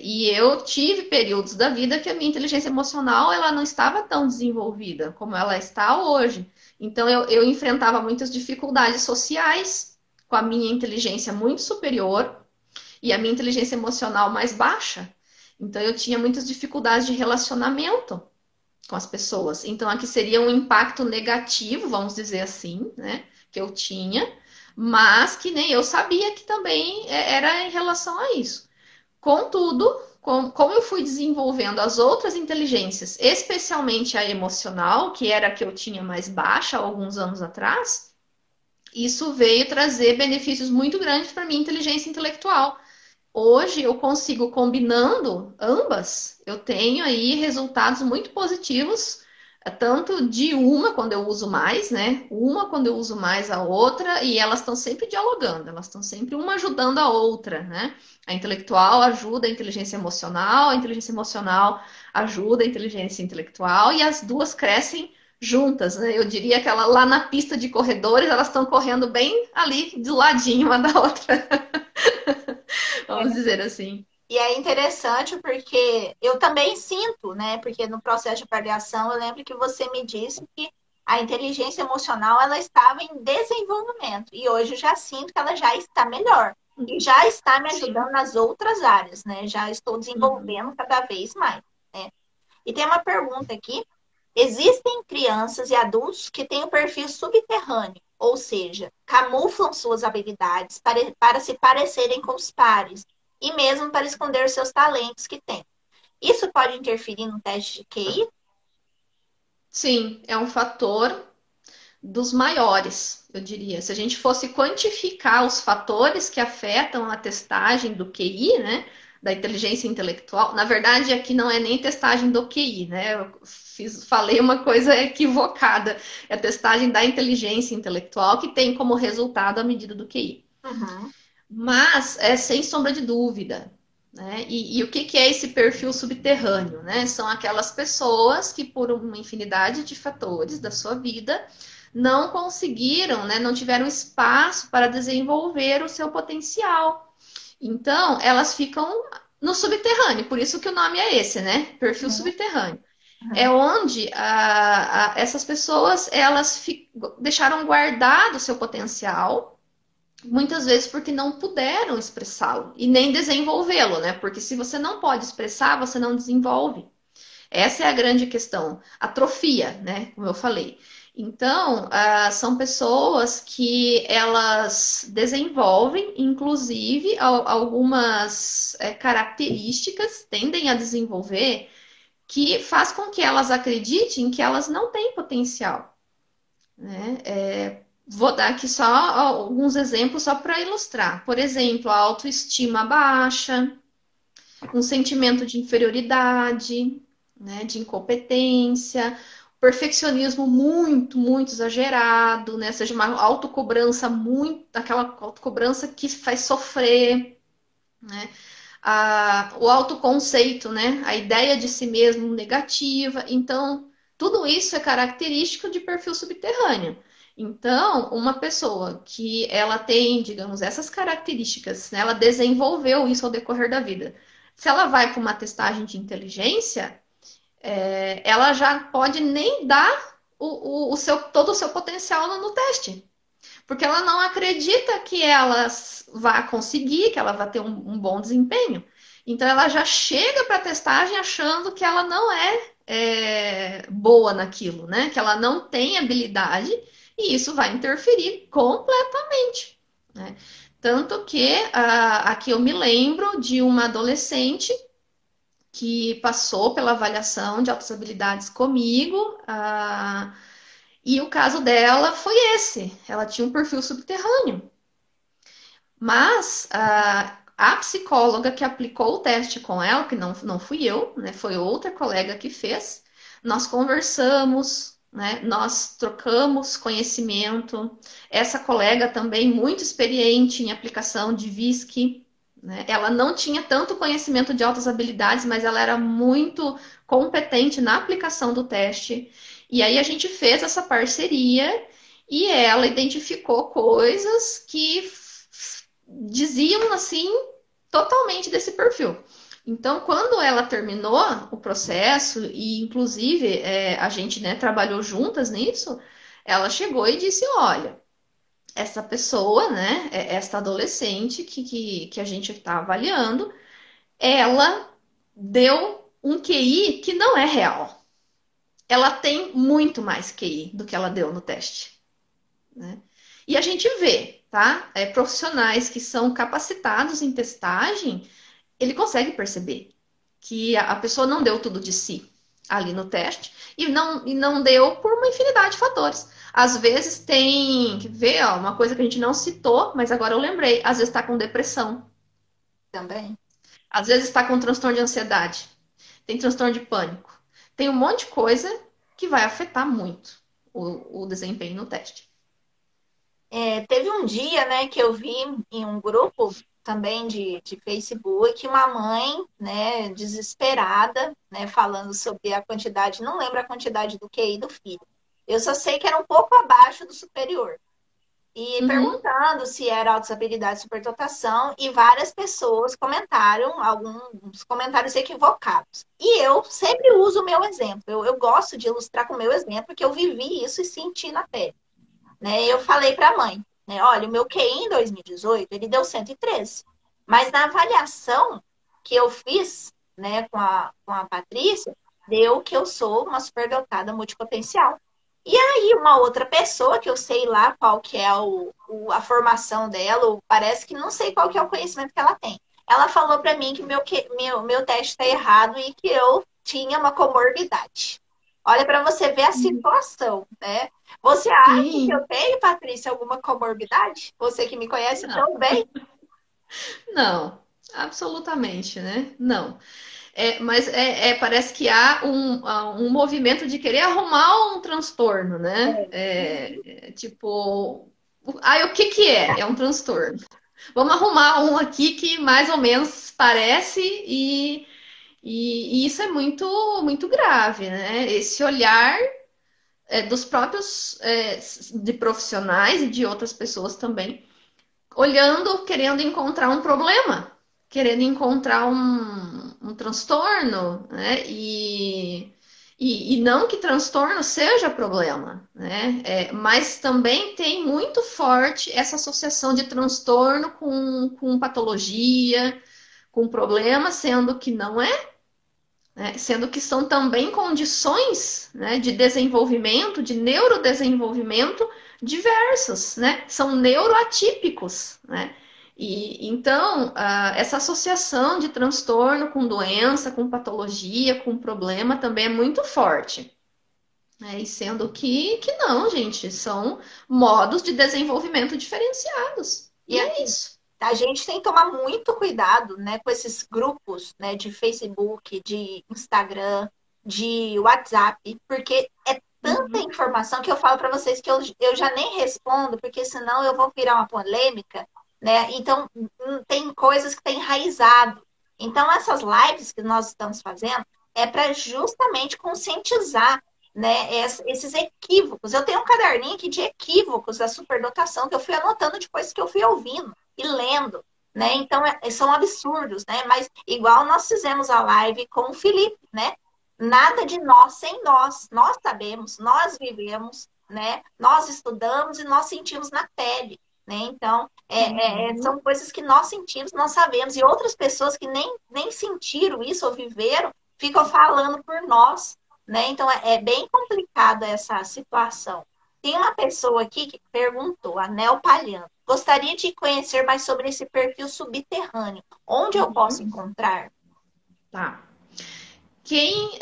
E eu tive períodos da vida que a minha inteligência emocional ela não estava tão desenvolvida como ela está hoje. Então eu enfrentava muitas dificuldades sociais com a minha inteligência muito superior e a minha inteligência emocional mais baixa. Então eu tinha muitas dificuldades de relacionamento com as pessoas. Então aqui seria um impacto negativo, vamos dizer assim, né? Que eu tinha, mas que nem eu sabia que também era em relação a isso. Contudo, como eu fui desenvolvendo as outras inteligências, especialmente a emocional, que era a que eu tinha mais baixa há alguns anos atrás, isso veio trazer benefícios muito grandes para minha inteligência intelectual. Hoje eu consigo combinando ambas, eu tenho aí resultados muito positivos, tanto de uma quando eu uso mais, né? Uma quando eu uso mais a outra, e elas estão sempre dialogando, elas estão sempre uma ajudando a outra, né? A intelectual ajuda a inteligência emocional ajuda a inteligência intelectual, e as duas crescem juntas, né? Eu diria que ela, lá na pista de corredores, elas estão correndo bem ali do ladinho uma da outra. Vamos dizer assim. E é interessante porque eu também sinto, né? Porque no processo de avaliação eu lembro que você me disse que a inteligência emocional ela estava em desenvolvimento e hoje eu já sinto que ela já está melhor e já está me Sim. ajudando nas outras áreas, né? Já estou Uhum. desenvolvendo cada vez mais, né? E tem uma pergunta aqui: existem crianças e adultos que têm o perfil subterrâneo, ou seja, camuflam suas habilidades para se parecerem com os pares e mesmo para esconder seus talentos que têm. Isso pode interferir no teste de QI? Sim, é um fator dos maiores, eu diria. Se a gente fosse quantificar os fatores que afetam a testagem do QI, né, da inteligência intelectual, na verdade aqui não é nem testagem do QI, né? Falei uma coisa equivocada. É a testagem da inteligência intelectual que tem como resultado a medida do QI. Uhum. Mas é sem sombra de dúvida. Né? E o que é esse perfil subterrâneo? Né? São aquelas pessoas que, por uma infinidade de fatores da sua vida, não conseguiram, né? Não tiveram espaço para desenvolver o seu potencial. Então, elas ficam no subterrâneo, por isso que o nome é esse, né? Perfil Uhum. subterrâneo. É Uhum. onde essas pessoas elas deixaram guardado o seu potencial, muitas vezes porque não puderam expressá-lo e nem desenvolvê-lo, né? Porque se você não pode expressar, você não desenvolve. Essa é a grande questão. Atrofia, né? Como eu falei. Então, são pessoas que elas desenvolvem, inclusive, algumas características, tendem a desenvolver, que faz com que elas acreditem que elas não têm potencial, né? Vou dar aqui só alguns exemplos só para ilustrar. Por exemplo, a autoestima baixa, um sentimento de inferioridade, né, de incompetência, perfeccionismo muito exagerado, né, seja uma autocobrança muito, aquela autocobrança que faz sofrer, né, o autoconceito, né, a ideia de si mesmo negativa. Então, tudo isso é característico de perfil subterrâneo. Então, uma pessoa que ela tem, digamos, essas características, né, ela desenvolveu isso ao decorrer da vida. Se ela vai para uma testagem de inteligência, ela já pode nem dar todo o seu potencial no teste. Porque ela não acredita que ela vai conseguir, que ela vai ter um bom desempenho. Então ela já chega para a testagem achando que ela não é boa naquilo, né? Que ela não tem habilidade e isso vai interferir completamente, né? Tanto que aqui eu me lembro de uma adolescente que passou pela avaliação de altas habilidades comigo, e o caso dela foi esse. Ela tinha um perfil subterrâneo. Mas a psicóloga que aplicou o teste com ela, que não fui eu, né, foi outra colega que fez, nós conversamos, né, nós trocamos conhecimento. Essa colega também muito experiente em aplicação de VISC, né? Ela não tinha tanto conhecimento de altas habilidades, mas ela era muito competente na aplicação do teste. E aí a gente fez essa parceria e ela identificou coisas que diziam assim totalmente desse perfil. Então, quando ela terminou o processo e, inclusive, a gente, né, trabalhou juntas nisso, ela chegou e disse: olha, essa pessoa, né, esta adolescente que a gente está avaliando, ela deu um QI que não é real. Ela tem muito mais QI do que ela deu no teste, né? E a gente vê, tá? Profissionais que são capacitados em testagem, ele consegue perceber que a pessoa não deu tudo de si ali no teste e não deu por uma infinidade de fatores. Às vezes tem, que ver, ó, uma coisa que a gente não citou, mas agora eu lembrei, às vezes está com depressão, Também. às vezes está com transtorno de ansiedade, tem transtorno de pânico, tem um monte de coisa que vai afetar muito o desempenho no teste. Teve um dia, né, que eu vi em um grupo também de Facebook uma mãe, né, desesperada, né, falando sobre a quantidade, não lembro a quantidade do QI do filho. Eu só sei que era um pouco abaixo do superior. E Uhum. perguntando se era autossabilidade e superdotação, e várias pessoas comentaram, alguns comentários equivocados. E eu sempre uso o meu exemplo. Eu gosto de ilustrar com o meu exemplo, porque eu vivi isso e senti na pele. Né? Eu falei para a mãe, né? Olha, o meu QI em 2018, ele deu 113. Mas na avaliação que eu fiz, né, com a Patrícia, deu que eu sou uma superdotada multipotencial. E aí, uma outra pessoa, que eu sei lá qual que é a formação dela, ou parece que não sei qual que é o conhecimento que ela tem. Ela falou para mim que meu teste está errado e que eu tinha uma comorbidade. Olha, para você ver a situação, né? Você acha que Sim, eu tenho, Patrícia, alguma comorbidade? Você que me conhece não, tão bem? não, absolutamente, né? Não. Mas parece que há um movimento de querer arrumar um transtorno, né? Tipo, o que que é? É um transtorno. Vamos arrumar um aqui que mais ou menos parece e isso é muito grave, né? Esse olhar dos próprios de profissionais e de outras pessoas também olhando, querendo encontrar um problema, querendo encontrar um transtorno, né? E não que transtorno seja problema, né? Mas também tem muito forte essa associação de transtorno com patologia, com problema, sendo que não é, né? Sendo que são também condições, né, de desenvolvimento, de neurodesenvolvimento diversos, né? São neuroatípicos, né? E então essa associação de transtorno com doença, com patologia, com problema também é muito forte. E sendo que não, gente, são modos de desenvolvimento diferenciados. E E é assim, isso. a gente tem que tomar muito cuidado, né, com esses grupos, né, de Facebook, de Instagram, de WhatsApp, porque é tanta Uhum, informação que eu falo para vocês que eu já nem respondo, porque senão eu vou virar uma polêmica, né? Então, tem coisas que têm enraizado. Então, essas lives que nós estamos fazendo é para justamente conscientizar, né, esses equívocos. Eu tenho um caderninho aqui de equívocos da superdotação que eu fui anotando depois que eu fui ouvindo e lendo, né? Então, são absurdos, né? Mas igual nós fizemos a live com o Felipe, né? Nada de nós sem nós. Nós sabemos, nós vivemos, né? Nós estudamos e nós sentimos na pele, né? Então, uhum. são coisas que nós sentimos, nós sabemos. E outras pessoas que nem sentiram isso ou viveram, ficam falando por nós, né? Então, é bem complicada essa situação. Tem uma pessoa aqui que perguntou, a Nel Palhano, gostaria de conhecer mais sobre esse perfil subterrâneo. Onde eu posso Uhum. encontrar? Tá. Quem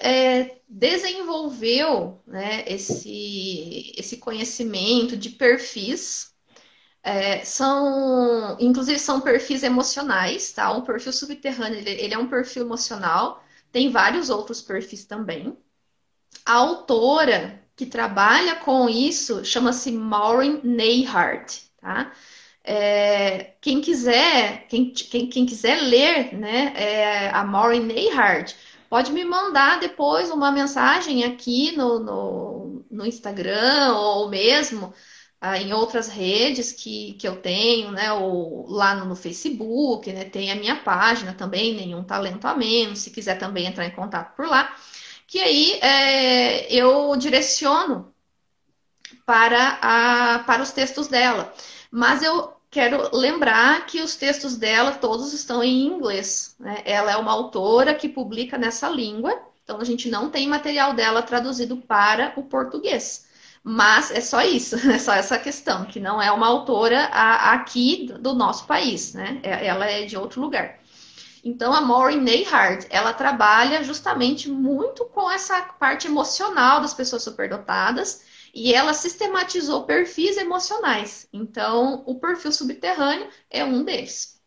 desenvolveu, né, esse conhecimento de perfis inclusive são perfis emocionais, tá? O perfil subterrâneo, ele é um perfil emocional, tem vários outros perfis também. A autora que trabalha com isso chama-se Maureen Neihart, tá? Quem quiser ler, né, a Maureen Neihart, pode me mandar depois uma mensagem aqui no Instagram ou mesmo em outras redes que eu tenho, né, ou lá no Facebook, né, tem a minha página também, Nenhum Talento a Menos, se quiser também entrar em contato por lá, que aí eu direciono para os textos dela. Mas eu quero lembrar que os textos dela todos estão em inglês, né? Ela é uma autora que publica nessa língua, então a gente não tem material dela traduzido para o português. Mas é só isso, é só essa questão, que não é uma autora aqui do nosso país, né? Ela é de outro lugar. Então, a Maureen Neihart, ela trabalha justamente muito com essa parte emocional das pessoas superdotadas e ela sistematizou perfis emocionais. Então, o perfil subterrâneo é um deles.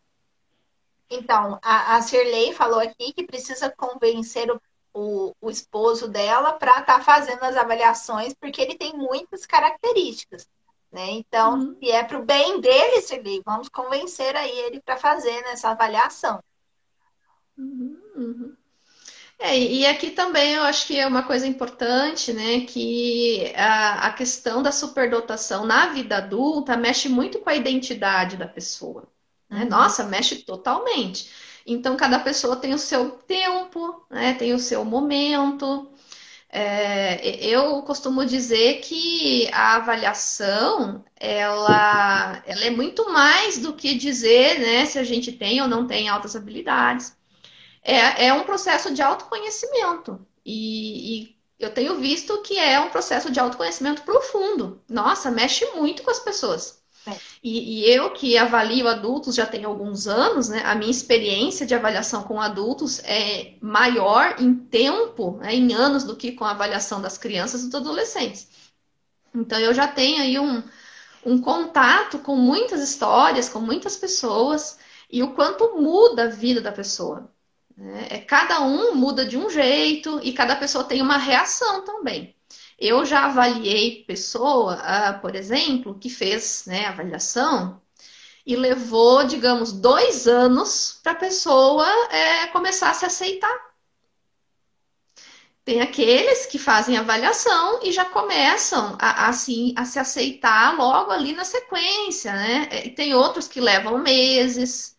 Então, a Cirlei falou aqui que precisa convencer o esposo dela para estar fazendo as avaliações, porque ele tem muitas características, né? Então, Uhum, se é para o bem dele, Cirlei, vamos convencer aí ele para fazer nessa avaliação. uhum, uhum. E aqui também eu acho que é uma coisa importante, né, que a questão da superdotação na vida adulta mexe muito com a identidade da pessoa, né? Uhum. Nossa, mexe totalmente. Então, cada pessoa tem o seu tempo, né, tem o seu momento. Eu costumo dizer que a avaliação, ela é muito mais do que dizer, né, se a gente tem ou não tem altas habilidades é um processo de autoconhecimento. E eu tenho visto que é um processo de autoconhecimento profundo. Nossa, mexe muito com as pessoas. É. E eu que avalio adultos já tem alguns anos, né? A minha experiência de avaliação com adultos é maior em tempo, né, em anos, do que com a avaliação das crianças e dos adolescentes. Então eu já tenho aí um contato com muitas histórias, com muitas pessoas, e o quanto muda a vida da pessoa. Né? Cada um muda de um jeito e cada pessoa tem uma reação também. Eu já avaliei pessoa, por exemplo, que fez, né, avaliação e levou, digamos, 2 anos para a pessoa começar a se aceitar. Tem aqueles que fazem avaliação e já começam assim, a se aceitar logo ali na sequência, né? E tem outros que levam meses.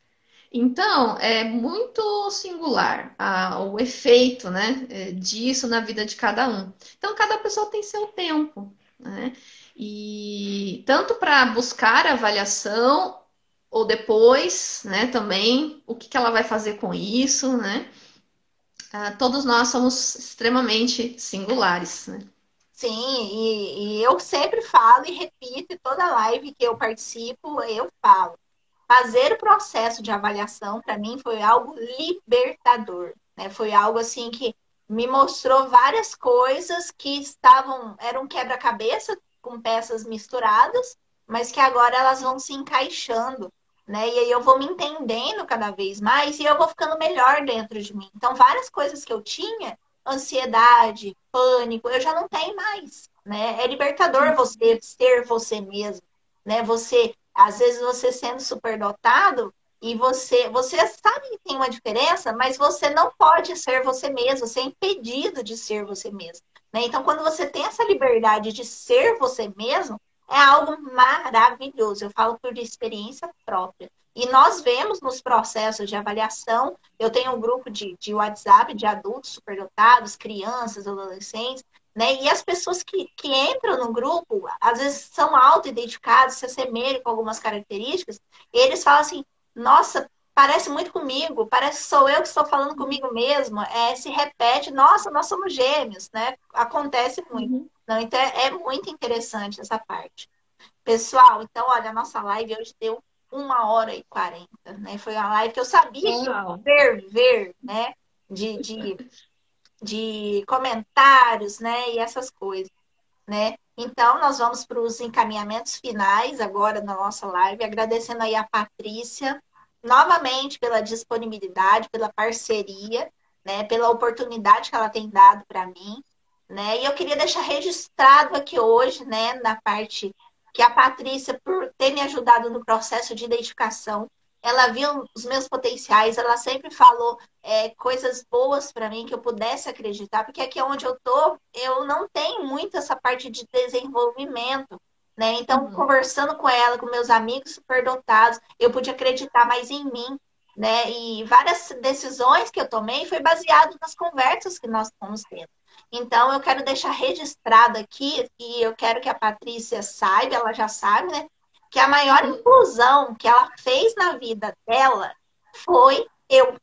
Então, é muito singular o efeito, né, disso na vida de cada um. Então, cada pessoa tem seu tempo, né? E tanto para buscar a avaliação, ou depois, né, também, o que que ela vai fazer com isso, né? Todos nós somos extremamente singulares, né? Sim, e eu sempre falo e repito, em toda live que eu participo, eu falo. Fazer o processo de avaliação, para mim, foi algo libertador, né? Foi algo assim que me mostrou várias coisas que eram quebra-cabeça com peças misturadas, mas que agora elas vão se encaixando, né? E aí eu vou me entendendo cada vez mais e eu vou ficando melhor dentro de mim. Então, várias coisas que eu tinha, ansiedade, pânico, eu já não tenho mais, né? É libertador você ser você mesmo, né? Às vezes você sendo superdotado, e você sabe que tem uma diferença, mas você não pode ser você mesmo, você é impedido de ser você mesmo, né? Então, quando você tem essa liberdade de ser você mesmo, é algo maravilhoso. Eu falo por experiência própria. E nós vemos nos processos de avaliação, eu tenho um grupo de WhatsApp de adultos superdotados, crianças, adolescentes, né? E as pessoas que entram no grupo, às vezes são auto-identificados, se assemelham com algumas características, e eles falam assim, nossa, parece muito comigo, parece que sou eu que estou falando comigo mesmo, se repete, nossa, nós somos gêmeos, né? Acontece muito. Uhum. Não, então é muito interessante essa parte. Pessoal, então, olha, a nossa live hoje deu 1h40, né? Foi uma live que eu sabia que ia Uau. ferver, né? De, de, de comentários, né? E essas coisas, né? Então, nós vamos para os encaminhamentos finais agora na nossa live, agradecendo aí a Patrícia, novamente pela disponibilidade, pela parceria, né? Pela oportunidade que ela tem dado para mim, né? E eu queria deixar registrado aqui hoje, né, na parte que a Patrícia, por ter me ajudado no processo de identificação, ela viu os meus potenciais, ela sempre falou coisas boas para mim que eu pudesse acreditar, porque aqui onde eu tô, eu não tenho muito essa parte de desenvolvimento, né? Então, Uhum. conversando com ela, com meus amigos superdotados, eu pude acreditar mais em mim, né? E várias decisões que eu tomei foi baseado nas conversas que nós fomos tendo. Então, eu quero deixar registrado aqui, e eu quero que a Patrícia saiba, ela já sabe, né? Que a maior inclusão que ela fez na vida dela foi eu.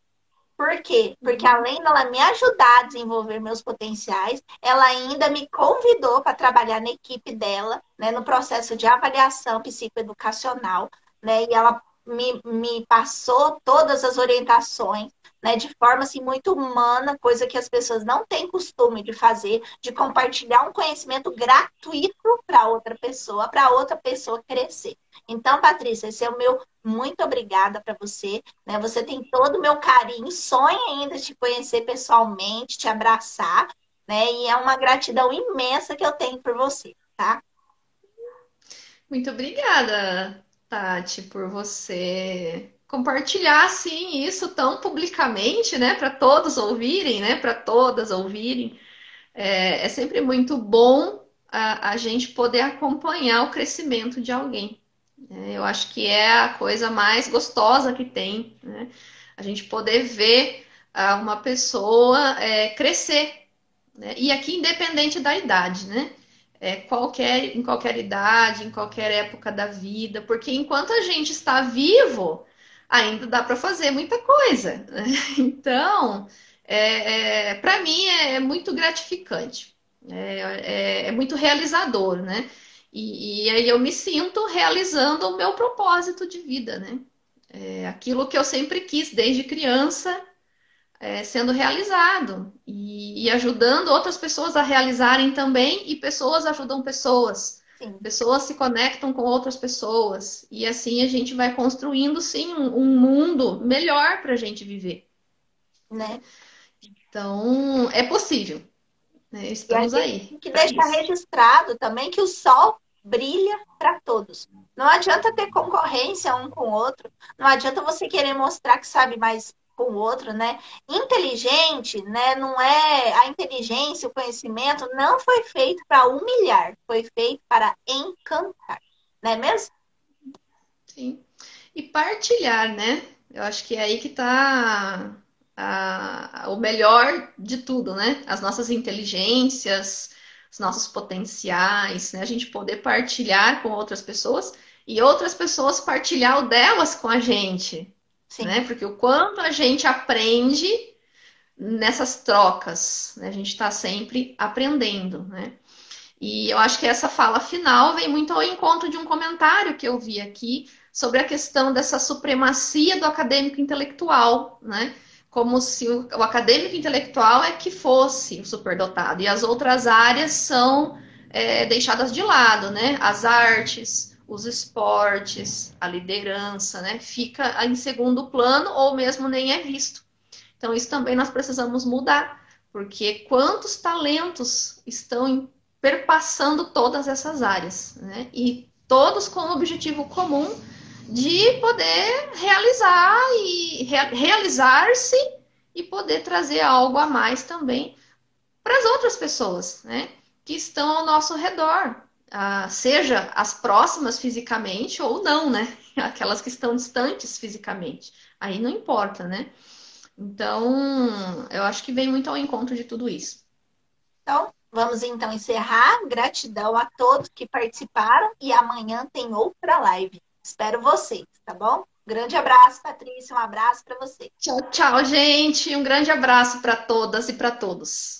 Por quê? Porque Uhum. além dela me ajudar a desenvolver meus potenciais, ela ainda me convidou para trabalhar na equipe dela, né, no processo de avaliação psicoeducacional, né, e ela me passou todas as orientações, né, de forma assim, muito humana, coisa que as pessoas não têm costume de fazer, de compartilhar um conhecimento gratuito para outra pessoa crescer. Então, Patrícia, esse é o meu muito obrigada para você, né? Você tem todo o meu carinho, sonho ainda te conhecer pessoalmente, te abraçar, né? E é uma gratidão imensa que eu tenho por você, tá? Muito obrigada, Tati, por você compartilhar assim isso tão publicamente, né, para todos ouvirem, né, para todas ouvirem. É sempre muito bom a gente poder acompanhar o crescimento de alguém. Eu acho que é a coisa mais gostosa que tem, né? A gente poder ver uma pessoa crescer, né? E aqui, independente da idade, né? Em qualquer idade, em qualquer época da vida, porque enquanto a gente está vivo, ainda dá para fazer muita coisa, né? Então, para mim é muito gratificante, é muito realizador, né? E aí eu me sinto realizando o meu propósito de vida, né? Aquilo que eu sempre quis desde criança sendo realizado e ajudando outras pessoas a realizarem também, e pessoas ajudam pessoas. Sim, Pessoas se conectam com outras pessoas, e assim a gente vai construindo, sim, um mundo melhor para a gente viver. Né? né? Então, é possível, né? E a Estamos gente aí tem que para deixar isso. registrado também que o sol brilha para todos. Não adianta ter concorrência um com o outro, não adianta você querer mostrar que sabe mais com o outro, né? Inteligente, né? Não é a inteligência, o conhecimento não foi feito para humilhar, foi feito para encantar, não é mesmo? Sim. E partilhar, né? Eu acho que é aí que está o melhor de tudo, né? As nossas inteligências, os nossos potenciais, né? A gente poder partilhar com outras pessoas e outras pessoas partilhar o delas com a gente, né? Sim. Porque o quanto a gente aprende nessas trocas, né? A gente está sempre aprendendo, né? E eu acho que essa fala final vem muito ao encontro de um comentário que eu vi aqui sobre a questão dessa supremacia do acadêmico intelectual, né? como se o acadêmico intelectual é que fosse o superdotado, e as outras áreas são deixadas de lado, né? As artes, os esportes, a liderança, né? Fica em segundo plano ou mesmo nem é visto. Então, isso também nós precisamos mudar, porque quantos talentos estão perpassando todas essas áreas, né? E todos com o objetivo comum de poder realizar-se e poder trazer algo a mais também para as outras pessoas, né? Que estão ao nosso redor, seja as próximas fisicamente ou não, né? Aquelas que estão distantes fisicamente. Aí não importa, né? Então, eu acho que vem muito ao encontro de tudo isso. Então, vamos então encerrar. Gratidão a todos que participaram e amanhã tem outra live. Espero vocês, tá bom? Grande abraço, Patrícia. Um abraço para você. Tchau, tchau, gente. Um grande abraço para todas e para todos.